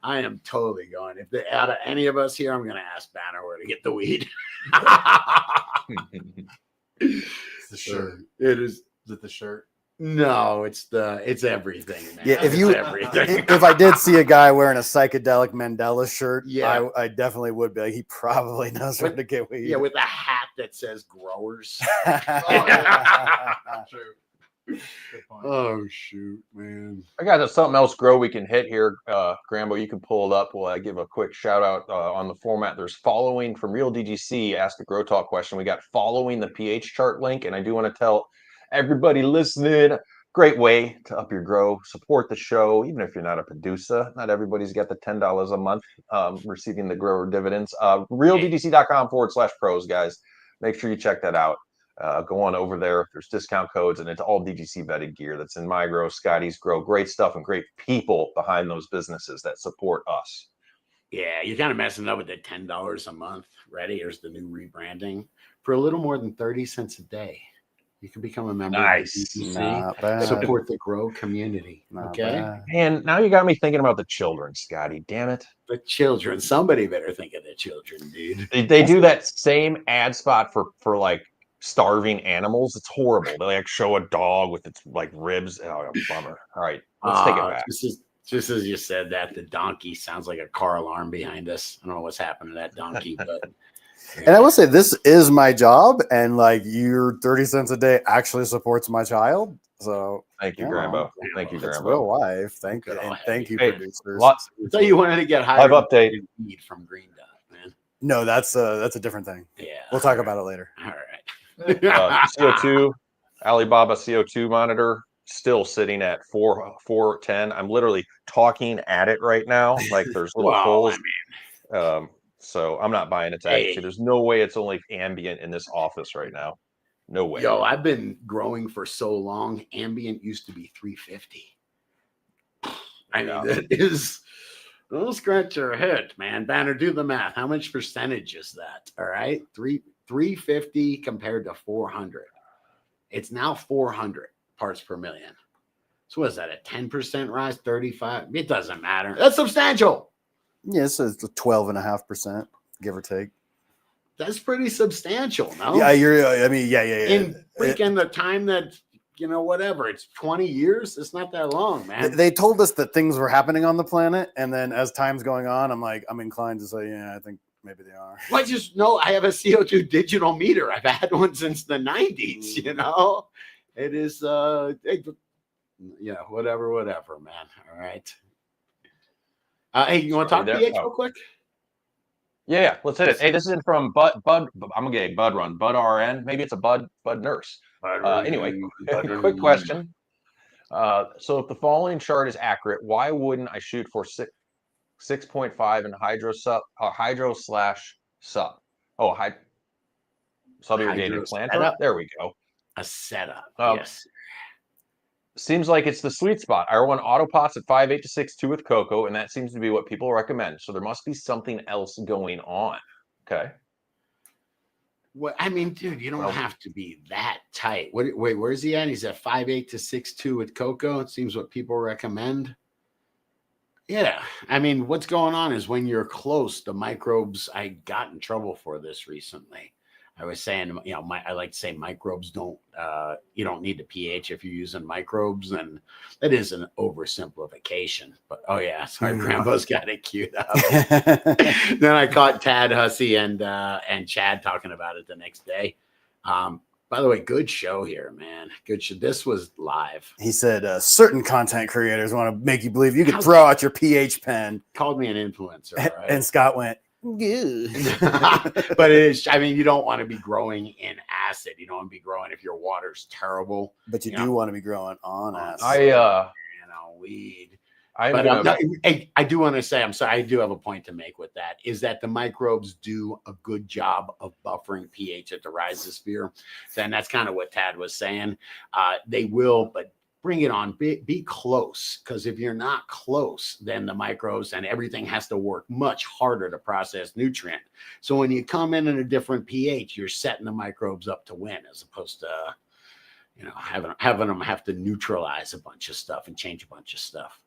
I am totally going. If out of any of us here, I'm going to ask Banner where to get the weed. It's the shirt. It is. Is it the shirt? No, it's everything, man. Yeah, it's everything. if I did see a guy wearing a psychedelic Mandela shirt, Yeah. I definitely would be like, he probably knows where to get weed. Yeah, with a hat that says growers. True. Good point. Oh shoot, man. I got something else grow we can hit here. Grambo, you can pull it up while I give a quick shout out on the format. There's following from Real DGC, ask a grow talk question. We got following the pH chart link, and I do want to tell everybody listening, great way to up your grow, support the show, even if you're not a producer. Not everybody's got the $10 a month receiving the grower dividends. RealDGC.com/pros, guys. Make sure you check that out. Go on over there. There's discount codes, and it's all DGC vetted gear that's in my grow, Scotty's grow. Great stuff and great people behind those businesses that support us. Yeah, you're kind of messing up with the $10 a month. Ready? Here's the new rebranding for a little more than 30 cents a day. You can become a member Nice. of the Not DGC, bad. support the grow community. Not Okay. bad. And now you got me thinking about the children, Scotty. Damn it. The children. Somebody better think of the children, dude. They do that same ad spot for like starving animals. It's horrible. They like show a dog with its like ribs. Oh, bummer. All right, let's take it back. Just as you said that, the donkey sounds like a car alarm behind us. I don't know what's happened to that donkey, but And I will say, this is my job, and like your 30 cents a day actually supports my child. So Thank you, yeah, Grambo. Thank you, it's Grambo. real life. Thank you, Good and old thank you, Hey, producers. so you wanted to get higher Live update. weed from Green Dot, man. No, that's a different thing. Yeah, We'll talk about it later. All right. CO2, Alibaba CO2 monitor still sitting at 410. I'm literally talking at it right now. Like there's little Well, holes. I mean, So I'm not buying it. Hey. Actually, there's no way it's only ambient in this office right now. No way. yo, I've been growing for so long. Ambient used to be 350. I mean, that is. Don't scratch your head, man. Banner, do the math. How much percentage is that? All right, 350 compared to 400. It's now 400 parts per million. So what is that? A 10% rise? 35? It doesn't matter. That's substantial. Yes, it's 12.5%, give or take. That's pretty substantial, no? Yeah, I mean, yeah. In freaking the time that, whatever, it's 20 years. It's not that long, man. They told us that things were happening on the planet, and then as time's going on, I'm inclined to say, yeah, I think maybe they are. Well, I have a CO2 digital meter. I've had one since the 90s, It is, whatever, man. All right. Hey, you want to talk pH real quick? Yeah, let's hit it. Hey, this is in from Bud. I'm gonna get a Bud run. Bud RN. Maybe it's a Bud Nurse. Anyway, quick question. So if the following chart is accurate, why wouldn't I shoot for 6.5 in hydro slash sub? Oh, sub irrigated Hydro planter. setup? There we go. A setup, Um, yes. Seems like it's the sweet spot. I run auto pots at 5.8 to 6.2 with cocoa, and that seems to be what people recommend. So there must be something else going on. Okay. Well, I mean, dude, you don't Well, have to be that tight. Wait, where's he at? He's at 5'8" to 6'2" with cocoa. It seems what people recommend. Yeah. I mean, what's going on is when you're close, the microbes, I got in trouble for this recently. I was saying, you know, I like to say microbes don't, you don't need the pH if you're using microbes. And that is an oversimplification. But oh, yeah, sorry, Rambo's got it queued up. Then I caught Tad Hussey and Chad talking about it the next day. By the way, good show here, man. Good show. This was live. He said certain content creators want to make you believe you can throw out your pH pen. Called me an influencer, right? And Scott went, good. But it is, I mean, you don't want to be growing in acid. You don't want to be growing if your water's terrible. But you do want to be growing on acid. Weed. I do want to say, I'm sorry, I do have a point to make with that, is that the microbes do a good job of buffering pH at the rhizosphere. And that's kind of what Tad was saying. They will, but bring it on, be close. Because if you're not close, then the microbes and everything has to work much harder to process nutrient. So when you come in at a different pH, you're setting the microbes up to win, as opposed to, you know, having them have to neutralize a bunch of stuff and change a bunch of stuff.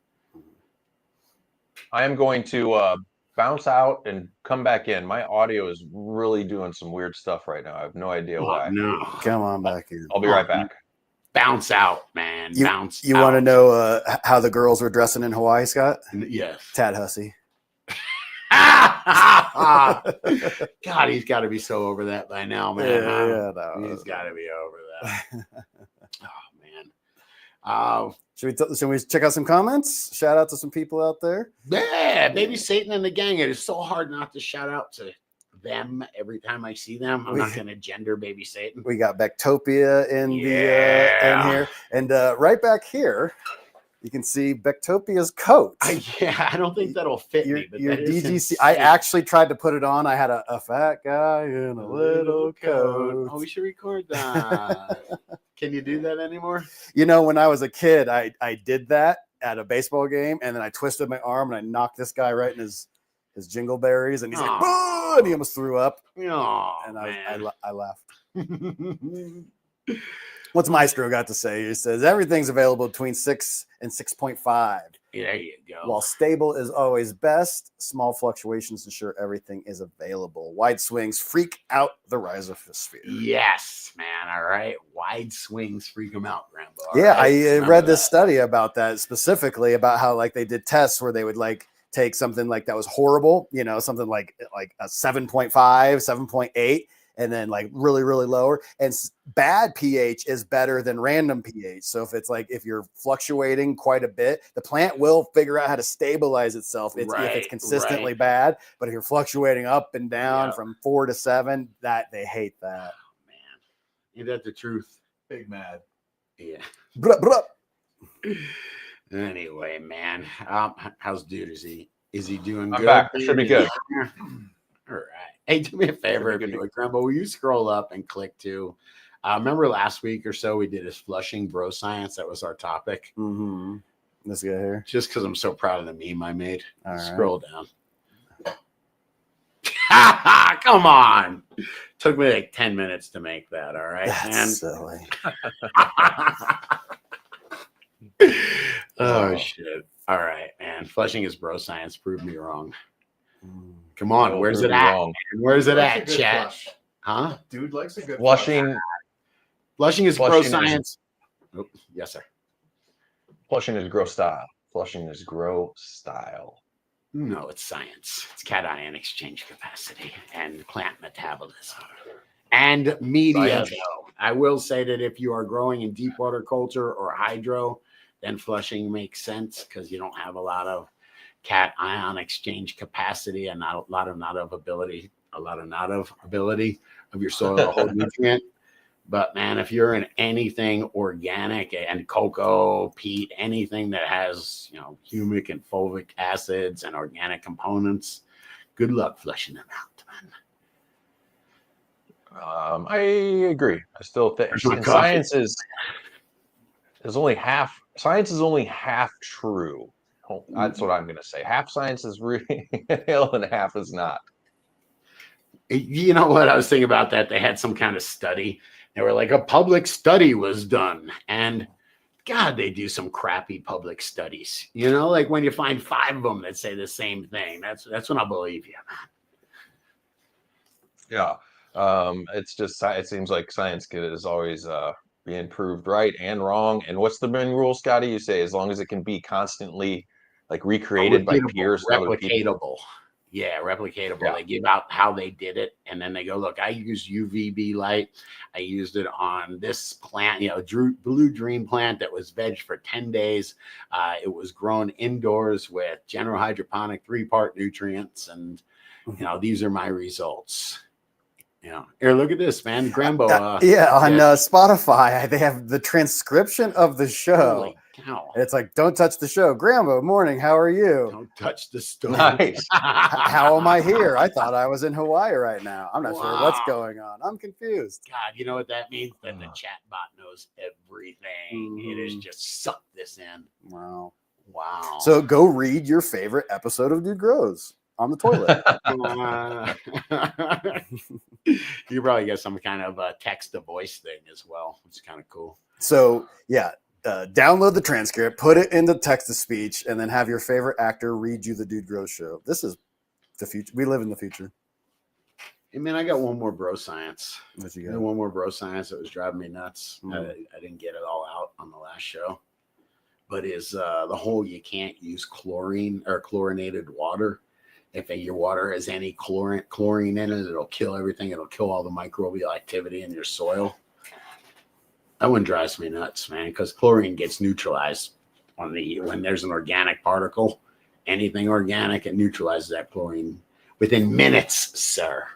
I am going to bounce out and come back in. My audio is really doing some weird stuff right now. I have no idea why. No. Come on back in. I'll be right back. Bounce out, man. You out. Want to know how the girls were dressing in Hawaii, Scott? Yes. Tad Hussey. God, he's got to be so over that by now, man. No. He's got to be over that. Oh, man. Should we check out some comments? Shout out to some people out there. Yeah, Baby Satan and the gang. It is so hard not to shout out to them every time I see them. I'm not going to gender Baby Satan. We got Bectopia in here, and right back here, you can see Bectopia's coat. I don't think that'll fit me. But your DGC. I actually tried to put it on. I had a fat guy in a little coat. Oh, we should record that. Can you do that anymore? You know, when I was a kid, I did that at a baseball game, and then I twisted my arm and I knocked this guy right in his jingleberries, and he's like, "Boo!" and he almost threw up. Oh, and I laughed. What's Maestro got to say? He says everything's available between 6 and 6.5. There you go. While stable is always best, small fluctuations ensure everything is available. Wide swings freak out the rhizosphere. Yes, man. All right. Wide swings freak them out, Rambo. Yeah, right? I read this study about that, specifically about how like they did tests where they would like take something like that was horrible, you know, something like a 7.5, 7.8. And then like really, really lower, and bad pH is better than random pH. So if you're fluctuating quite a bit, the plant will figure out how to stabilize itself if it's consistently bad. But if you're fluctuating up and down from 4 to 7, that they hate that. Oh, man, ain't that the truth? Big mad. Yeah. Blah, blah. Anyway, man, how's dude? Is he doing good? I'm back. Should be good. All right. Hey, do me a favor, if you would, Grandpa, will you scroll up and click to? Remember last week or so we did this Flushing Bro Science. That was our topic. Mm-hmm. This guy here. Just because I'm so proud of the meme I made. All Scroll down. Come on. Took me like 10 minutes to make that. All right, That's man. silly. Oh, shit. All right, man. Flushing is Bro Science. Prove me wrong. Come on, where's it at? Where's it at, chat? Flush. Huh? Dude likes a good Flushing. Flushing is Bro Science. Oh, yes, sir. Flushing is grow style. Flushing is grow style. No, it's science. It's cation exchange capacity and plant metabolism. And media, though. I will say that if you are growing in deep water culture or hydro, then flushing makes sense because you don't have a lot of cation exchange capacity and not of ability of your soil to hold nutrient. But man, if you're in anything organic and cocoa, peat, anything that has, humic and fulvic acids and organic components, good luck flushing them out, man. I agree. I still think, Where's my and coffee? is only half. Science is only half true. Oh, that's what I'm going to say. Half science is real, and half is not. You know what? I was thinking about that. They had some kind of study. They were like, a public study was done. And God, they do some crappy public studies. Like when you find 5 of them that say the same thing. That's when I believe you, man. Yeah. It's just, it seems like science is always being proved right and wrong. And what's the main rule, Scotty? You say as long as it can be constantly like recreated by peers and other people. Replicatable. Yeah, replicatable. Yeah. They give out how they did it, and then they go, look, I use UVB light. I used it on this plant, blue dream plant that was veg for 10 days. It was grown indoors with general hydroponic 3-part nutrients, and these are my results. Here, look at this, man. Grambo. On Spotify, they have the transcription of the show. It's like, don't touch the show. Grambo, morning. How are you? Don't touch the stove. Nice. How am I here? I thought I was in Hawaii right now. I'm not sure what's going on. I'm confused. God, you know what that means? That the chat bot knows everything. It has just sucked this in. Wow. So go read your favorite episode of Dude Grows on the toilet. You probably get some kind of text to voice thing as well. It's kind of cool. So download the transcript, put it into text to speech, and then have your favorite actor read you the Dude Grows show. This is the future. We live in the future. Hey man, I got one more bro science. What you got? One more bro science that was driving me nuts. I didn't get it all out on the last show, but is the whole you can't use chlorine or chlorinated water. If your water has any chlorine in it, it'll kill everything. It'll kill all the microbial activity in your soil. That one drives me nuts, man, because chlorine gets neutralized when there's an organic particle. Anything organic, it neutralizes that chlorine within minutes, sir.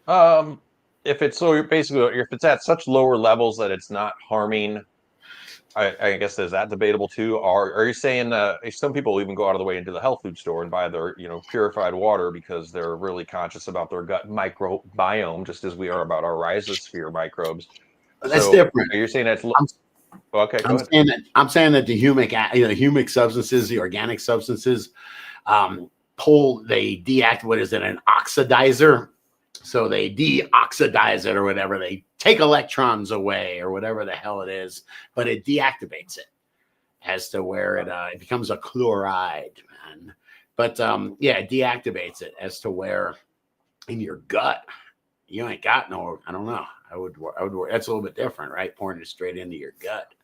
If it's if it's at such lower levels that it's not harming, I guess is that debatable too? Or are you saying some people even go out of the way into the health food store and buy their purified water because they're really conscious about their gut microbiome, just as we are about our rhizosphere microbes? That's different. You're saying that's okay. I'm saying that the humic substances, the organic substances, they deactivate. What is it? An oxidizer. So they deoxidize it or whatever. They take electrons away or whatever the hell it is, but it deactivates it as to where it becomes a chloride, man. But it deactivates it as to where in your gut you ain't got no. I don't know. I would. That's a little bit different, right? Pouring it straight into your gut.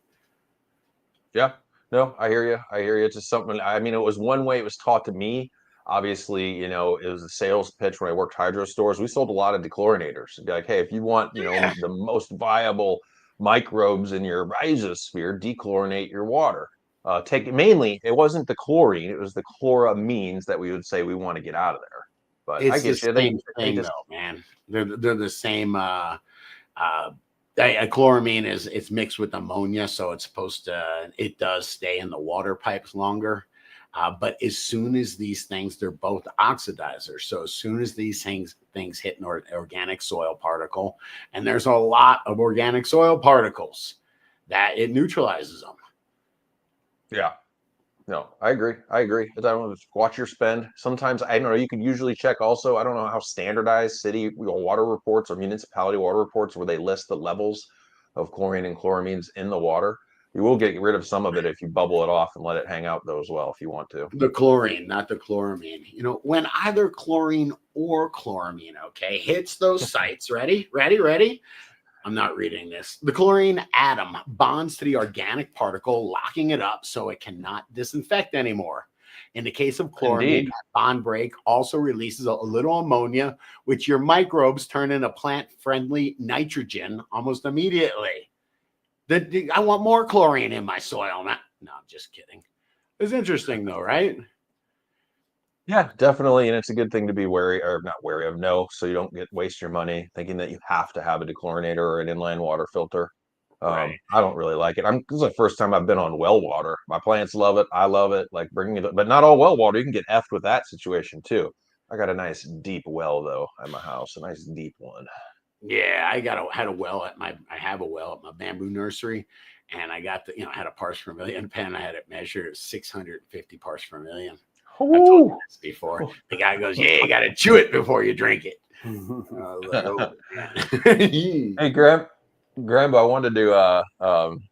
Yeah. No, I hear you. It's just something. I mean, it was one way it was taught to me. Obviously, it was a sales pitch when I worked hydro stores. We sold a lot of dechlorinators. It'd be like, hey, if you want, the most viable microbes in your rhizosphere, dechlorinate your water. Mainly, it wasn't the chlorine; it was the chloramines that we would say we want to get out of there. But It's I get the same thing, though, man. They're the same. Chloramine it's mixed with ammonia, so it's supposed to. It does stay in the water pipes longer. But as soon as these things, they're both oxidizers. So as soon as these things hit an organic soil particle, and there's a lot of organic soil particles, that it neutralizes them. Yeah. No, I agree. I don't know, watch your spend. Sometimes, I don't know, you could usually check also. I don't know how standardized city water reports or municipality water reports where they list the levels of chlorine and chloramines in the water. You will get rid of some of it if you bubble it off and let it hang out though as well if you want to. The chlorine, not the chloramine. When either chlorine or chloramine, hits those sites. Ready? I'm not reading this. The chlorine atom bonds to the organic particle, locking it up so it cannot disinfect anymore. In the case of chloramine, that bond break also releases a little ammonia, which your microbes turn into plant-friendly nitrogen almost immediately. I want more chlorine in my soil. No, I'm just kidding. It's interesting though, right? Yeah, definitely, and it's a good thing to be wary or not wary of. No, so you don't waste your money thinking that you have to have a dechlorinator or an inline water filter. Right. I don't really like it. This is the first time I've been on well water. My plants love it. I love it. Like bringing it, but not all well water. You can get effed with that situation too. I got a nice deep well though at my house, a nice deep one. Yeah, I have a well at my bamboo nursery, and I got I had a parts per million pen. I had it measured at 650 parts per million. I've told you Ooh. this before. The guy goes, "Yeah, you got to chew it before you drink it." I was like, "Oh man." Hey, Graham, I wanted to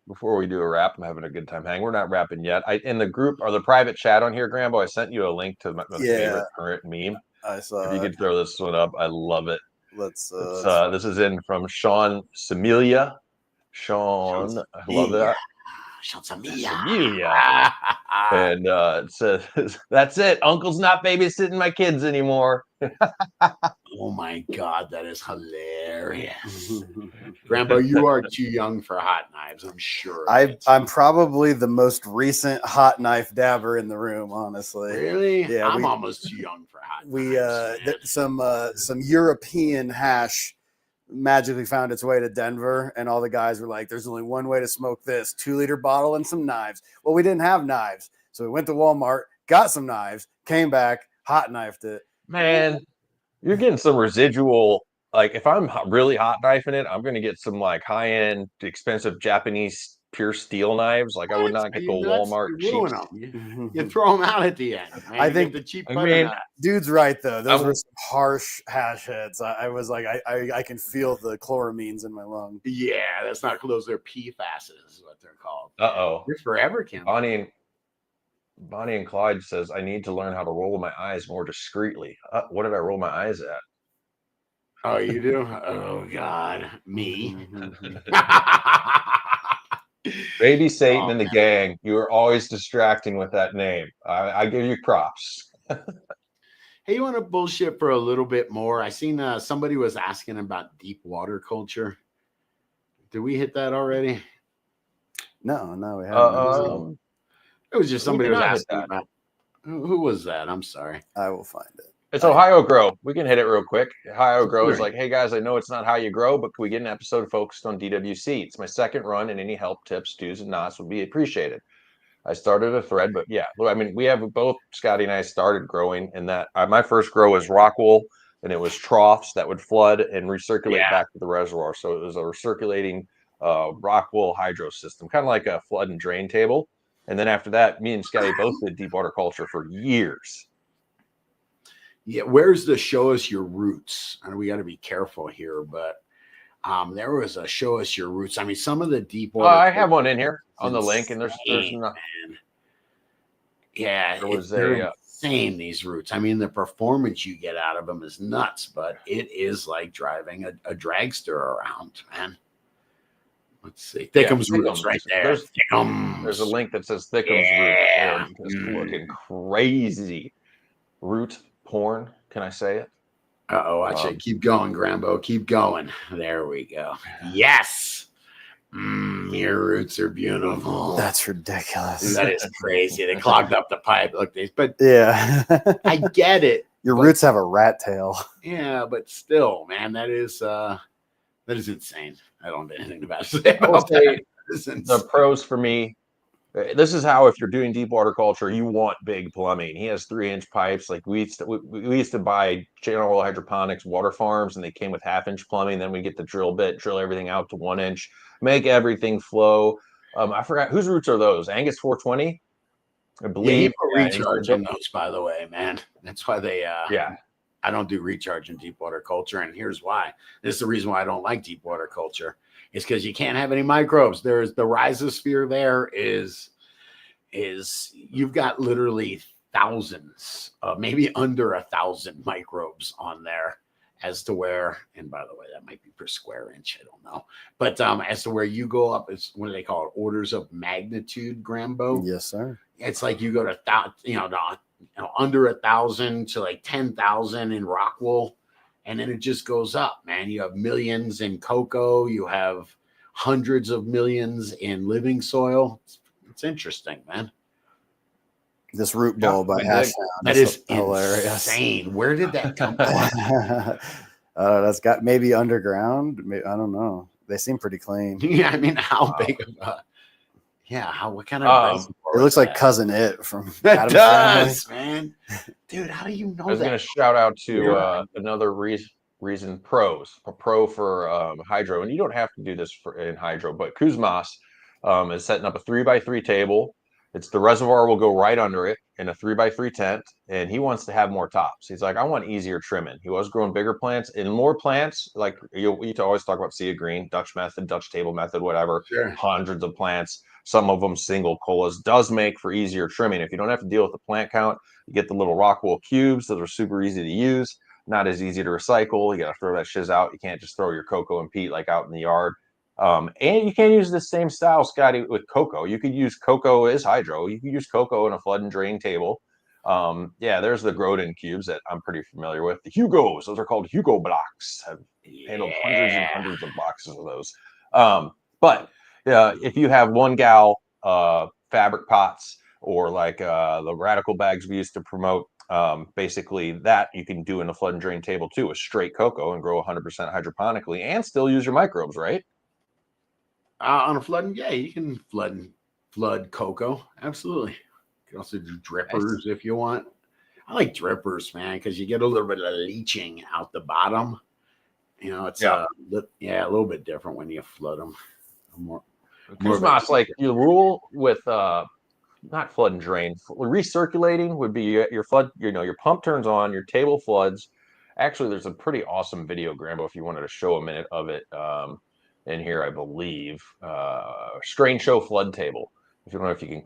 before we do a wrap, I'm having a good time hanging. We're not wrapping yet. I in the group or the private chat on here, Grambo, I sent you a link to my Yeah, favorite current meme. I If you saw it. could throw this one up, I love it. Let's This is in from Sean Samilia. Sean, I love that. Samilia. And it says, "That's it. Uncle's not babysitting my kids anymore." Oh my God, that is hilarious. Grandpa, you are too young for hot knives, I'm sure. I'm probably the most recent hot knife dabber in the room, honestly. Really? Yeah, I'm almost too young for hot knives. Some European hash magically found its way to Denver, and all the guys were like, "There's only one way to smoke this: 2-liter bottle and some knives." Well, we didn't have knives, so we went to Walmart, got some knives, came back, hot knifed it. Man, you're getting some residual. Like if I'm really hot knifing it, I'm gonna get some like high end, expensive Japanese pure steel knives. Like I would not Are get the you nuts? Walmart You cheap. ruin them. You throw them out at the end. Man. I You think- get the cheap I butter mean, knife. Dude's right though. Those were some harsh hash hits. I was like, I can feel the chloramines in my lung. Yeah, that's not those. They're PFASs, is what they're called. Uh-oh. They're forever chemicals. Bonnie and Clyde says, "I need to learn how to roll my eyes more discreetly." What did I roll my eyes at? Oh, you do? Oh God, me. Baby Satan Oh, and the man. gang. You are always distracting with that name. I give you props. Hey, you want to bullshit for a little bit more? I seen somebody was asking about deep water culture. Did we hit that already? No, we haven't. It was just We somebody did was not hit asking that. about who was that? I'm sorry. I will find it. It's Ohio Grow. We can hit it real quick. Ohio Grow is Right. like, "Hey guys, I know it's not how you grow, but can we get an episode focused on DWC? It's my second run, and any help, tips, do's, and nots would be appreciated." I started a thread, but yeah, I mean, we have both Scotty and I started growing in that. My first grow was rock wool, and it was troughs that would flood and recirculate Yeah. back to the reservoir. So it was a recirculating rock wool hydro system, kind of like a flood and drain table. And then after that, me and Scotty both did deep water culture for years. Yeah, where's the show us your roots? And we got to be careful here, but there was a show us your roots. I mean, some of the deep water. I have one in here on the link, and there's not. Man. Yeah, There was they're insane, these roots. I mean, the performance you get out of them is nuts, but it is like driving a dragster around, man. Let's see. Thickums roots right there. There's a link that says Thickums Yeah. root. Just looking crazy. Root porn. Can I say it? Watch it. Keep going, Grambo. Keep going. There we go. Yes. Your roots are beautiful. That's ridiculous. That is crazy. They clogged up the pipe. Look, but Yeah. I get it. Your roots have a rat tail. Yeah, but still, man, that is insane. I don't have anything about to say about that. The pros for me. This is how, if you're doing deep water culture, you want big plumbing. He has 3-inch pipes. Like we used to buy General Hydroponics water farms, and they came with 1/2-inch plumbing. Then we get the drill bit, drill everything out to 1-inch, make everything flow. I forgot whose roots are those. Angus 420, I believe. Yeah, recharge on those, by the way, man. That's why they. Yeah. I don't do recharge in deep water culture, and here's why. This is the reason why I don't like deep water culture. It's because you can't have any microbes. There's the rhizosphere. There is you've got literally thousands, maybe under 1,000 microbes on there, as to where. And by the way, that might be per square inch. I don't know, but as to where you go up, it's what do they call it? Orders of magnitude, Grambo. Yes, sir. It's like you go to under 1,000 to like 10,000 in rock wool. And then it just goes up, man. You have millions in cocoa. You have hundreds of millions in living soil. It's interesting, man. This root ball by I Hash dig. Down. That is hilarious. insane. Where did that come from? That's got maybe underground. I don't know. They seem pretty clean. Yeah, I mean, how big of a what kind of reservoir It looks is like that? Cousin It from That Addams does, Family. man. Dude, how do you know I was that? going to shout out to Yeah. another reason pros, a pro for hydro, and you don't have to do this in hydro, but Kuzmas is setting up a 3x3 table. It's the reservoir will go right under it in a 3x3 tent, and he wants to have more tops. He's like, I want easier trimming. He was growing bigger plants and more plants. Like you always talk about sea of green, Dutch method, Dutch table method, whatever. Sure. Hundreds of plants, some of them single colas, does make for easier trimming. If you don't have to deal with the plant count, you get the little Rockwool cubes. Those are super easy to use, not as easy to recycle. You got to throw that shiz out. You can't just throw your cocoa and peat like out in the yard. And you can use the same style, Scotty, with cocoa. You could use cocoa as hydro. You could use cocoa in a flood and drain table. There's the Grodin cubes that I'm pretty familiar with. The Hugos, those are called Hugo blocks. I've handled hundreds and hundreds of boxes of those. But if you have one gal fabric pots or like the radical bags we used to promote, basically that you can do in the flood and drain table too, with straight cocoa and grow 100% hydroponically and still use your microbes, right? On a flooding, you can flood cocoa. Absolutely. You can also do drippers if you want. I like drippers, man, because you get a little bit of leaching out the bottom. You know, it's a little bit different when you flood them. Kuzmas, like your rule with not flood and drain, recirculating would be your flood. Your pump turns on, your table floods. Actually, there's a pretty awesome video, Grambo, if you wanted to show a minute of it. In here, I believe, Strange Show flood table. If you don't know if you can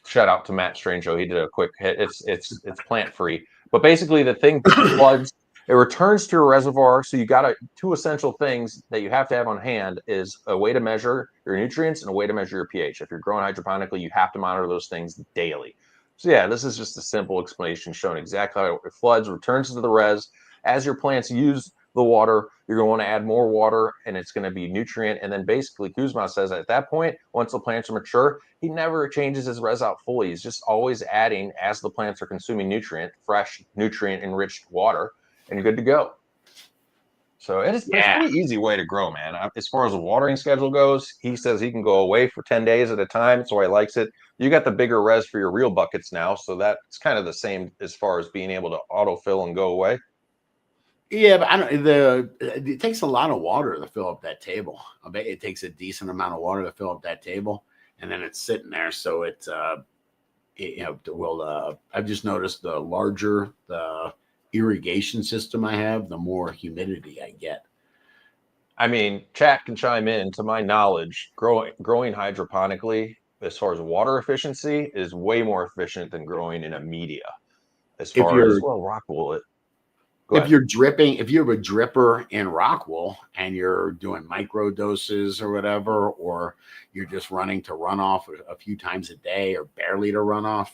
shout out to Matt Strange Show, he did a quick hit. It's plant free, but basically the thing floods. It returns to a reservoir. So you got two essential things that you have to have on hand is a way to measure your nutrients and a way to measure your pH. If you're growing hydroponically, you have to monitor those things daily. So yeah, this is just a simple explanation showing exactly how it floods, returns to the res. As your plants use the water, you're going to want to add more water, and it's going to be nutrient. And then basically Kuzma says at that point, once the plants are mature, he never changes his res out fully. He's just always adding as the plants are consuming fresh nutrient enriched water, and you're good to go. So it's a pretty easy way to grow, man. As far as the watering schedule goes, he says he can go away for 10 days at a time. That's why he likes it. You got the bigger res for your real buckets now, so that's kind of the same as far as being able to autofill and go away. Yeah, but it takes a lot of water to fill up that table. I bet it takes a decent amount of water to fill up that table, and then it's sitting there. So I've just noticed the larger the irrigation system I have, the more humidity I get. I mean, chat can chime in. To my knowledge, growing hydroponically, as far as water efficiency, is way more efficient than growing in a media. As far as Rockwool, if you're dripping, if you have a dripper in Rockwool and you're doing micro doses or whatever, or you're just running to runoff a few times a day or barely to runoff,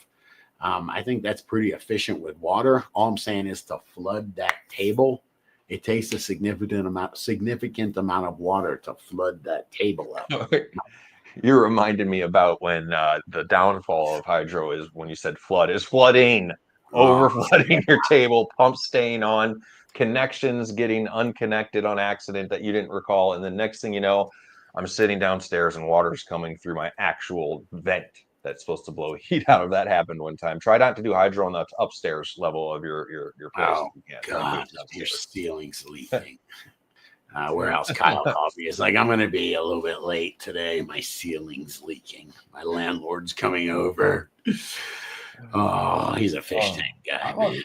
I think that's pretty efficient with water. All I'm saying is to flood that table, it takes a significant amount of water to flood that table up. You reminded me about when the downfall of hydro is when you said flood is flooding. Over flooding your table, pump staying on, connections getting unconnected on accident that you didn't recall. And the next thing you know, I'm sitting downstairs and water's coming through my actual vent that's supposed to blow heat out of. That happened one time. Try not to do hydro on the upstairs level of your place. Oh, God, your ceiling's leaking. Warehouse Kyle Coffee is like, I'm going to be a little bit late today. My ceiling's leaking. My landlord's coming over. Oh, he's a fish tank guy, man.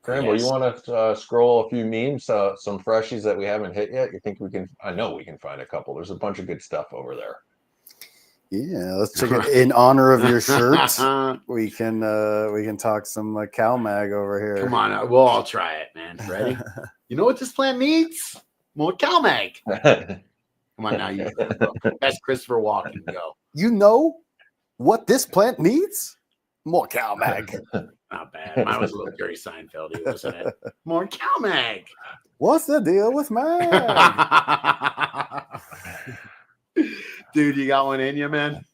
Gramble, you want to scroll a few memes, some freshies that we haven't hit yet? You think we can? I know we can find a couple. There's a bunch of good stuff over there. Yeah, let's check it. In honor of your shirt, we can talk some CalMag over here. Come on, we'll all try it, man. Ready? You know what this plant needs? More CalMag. Come on now, you best Christopher Walken go. You know what this plant needs? More CalMag. Not bad. Mine was a little Jerry Seinfeld, wasn't it? More CalMag. What's the deal with mag? Dude, you got one in you, man?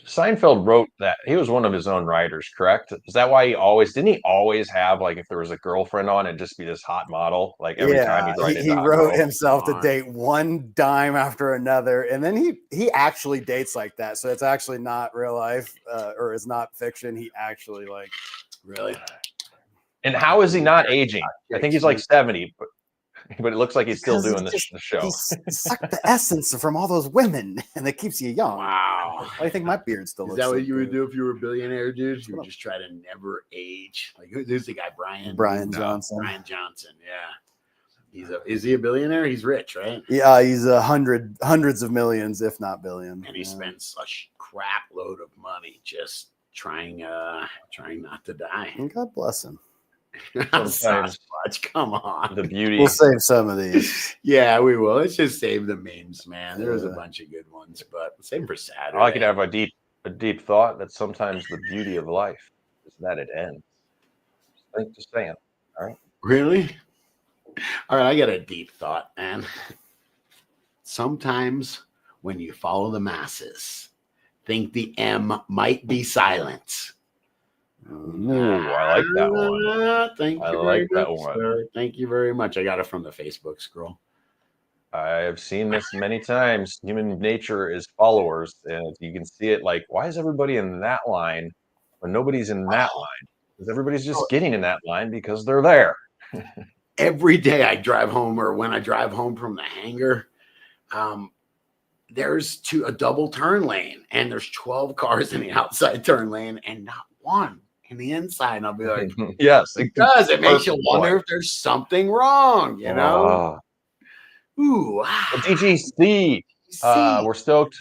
Seinfeld wrote that he was one of his own writers, correct? Is that why didn't he always have like if there was a girlfriend on, it'd just be this hot model? Like every time Yeah, he'd write he into hot wrote girl. himself to on. date one dime after another, and then he actually dates like that. So it's actually not real life, or it's not fiction. He actually like Really? And how is he not aging? I think he's like 70, but it looks like he's still because doing the show. he sucked the essence from all those women, and it keeps you young. Wow. I think my beard still Is looks. that so what you would good. do if you were a billionaire, dude? You would just try to never age. Like who's the guy? Brian Johnson. Brian Johnson. Yeah. Is he a billionaire? He's rich, right? Yeah, he's hundreds of millions, if not billion. And he spends a crap load of money just trying not to die. And God bless him. Sometimes Sasquatch, come on. the beauty. We'll save some of these. Yeah, we will. Let's just save the memes, man. There's a bunch of good ones, but same for Saturday. I like to have a deep thought that sometimes the beauty of life is that it ends. Just saying. All right. Really? All right, I got a deep thought, man. Sometimes when you follow the masses, think the M might be silent. Ooh, I like that one. Thank you very much, sir. Thank you very much. I got it from the Facebook scroll. I have seen this many times. Human nature is followers, and you can see it like, why is everybody in that line when nobody's in that line? Because everybody's just getting in that line because they're there. Every day I drive home, or when I drive home from the hangar, there's a double turn lane, and there's 12 cars in the outside turn lane, and not one in the inside. And I'll be like, yes, it does. It makes you wonder if there's something wrong, you know? Ooh. DGC. We're stoked.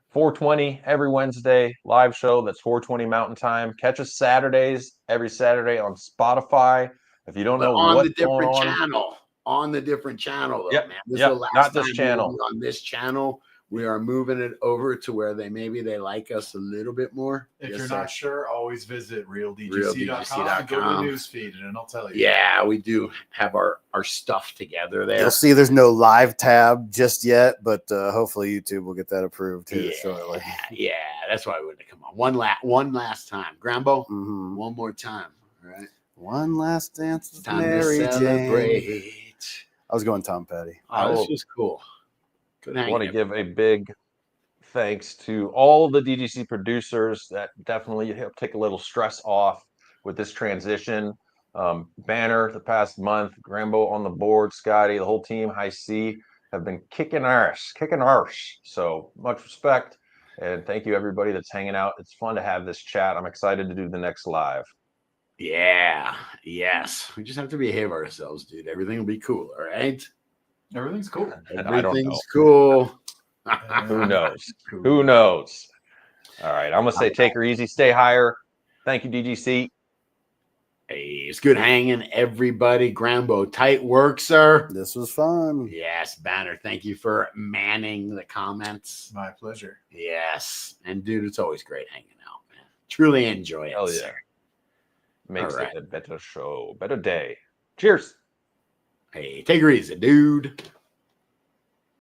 420 every Wednesday live show. That's 420 Mountain Time. Catch us Saturdays, every Saturday on Spotify. If you don't know on the what's going different on, channel, on the different channel, though, Yep, man. This yep, is the last not this time channel. we'll be on this channel. We are moving it over to where they like us a little bit more. If you're not sure, always visit RealDGC.com RealDGC.com. Go to the news feed and it'll tell you. Yeah, we do have our stuff together there. You'll see there's no live tab just yet, but hopefully YouTube will get that approved here shortly. Yeah, that's why we would come on. One last time. Grambo, Mhm. one more time. All right. One last dance with Time Mary to celebrate. Jane. I was going Tom Petty. Oh, this was cool. Good I hanging. want to give a big thanks to all the DGC producers that definitely help take a little stress off with this transition. Banner the past month, Grambo on the board, Scotty, the whole team, High C, have been kicking arse. So much respect. And thank you, everybody that's hanging out. It's fun to have this chat. I'm excited to do the next live. Yeah. Yes. We just have to behave ourselves, dude. Everything will be cool. All right. Everything's cool. Everything's cool. Who knows? Who knows? All right. I'm going to say take her easy, stay higher. Thank you, DGC. Hey, it's good hanging, everybody. Grambo, tight work, sir. This was fun. Yes, Banner. Thank you for manning the comments. My pleasure. Yes. And, dude, it's always great hanging out, man. Truly enjoy it. Hell yeah. Sir. Makes All right. it a better show, better day. Cheers. Hey, take her easy, dude.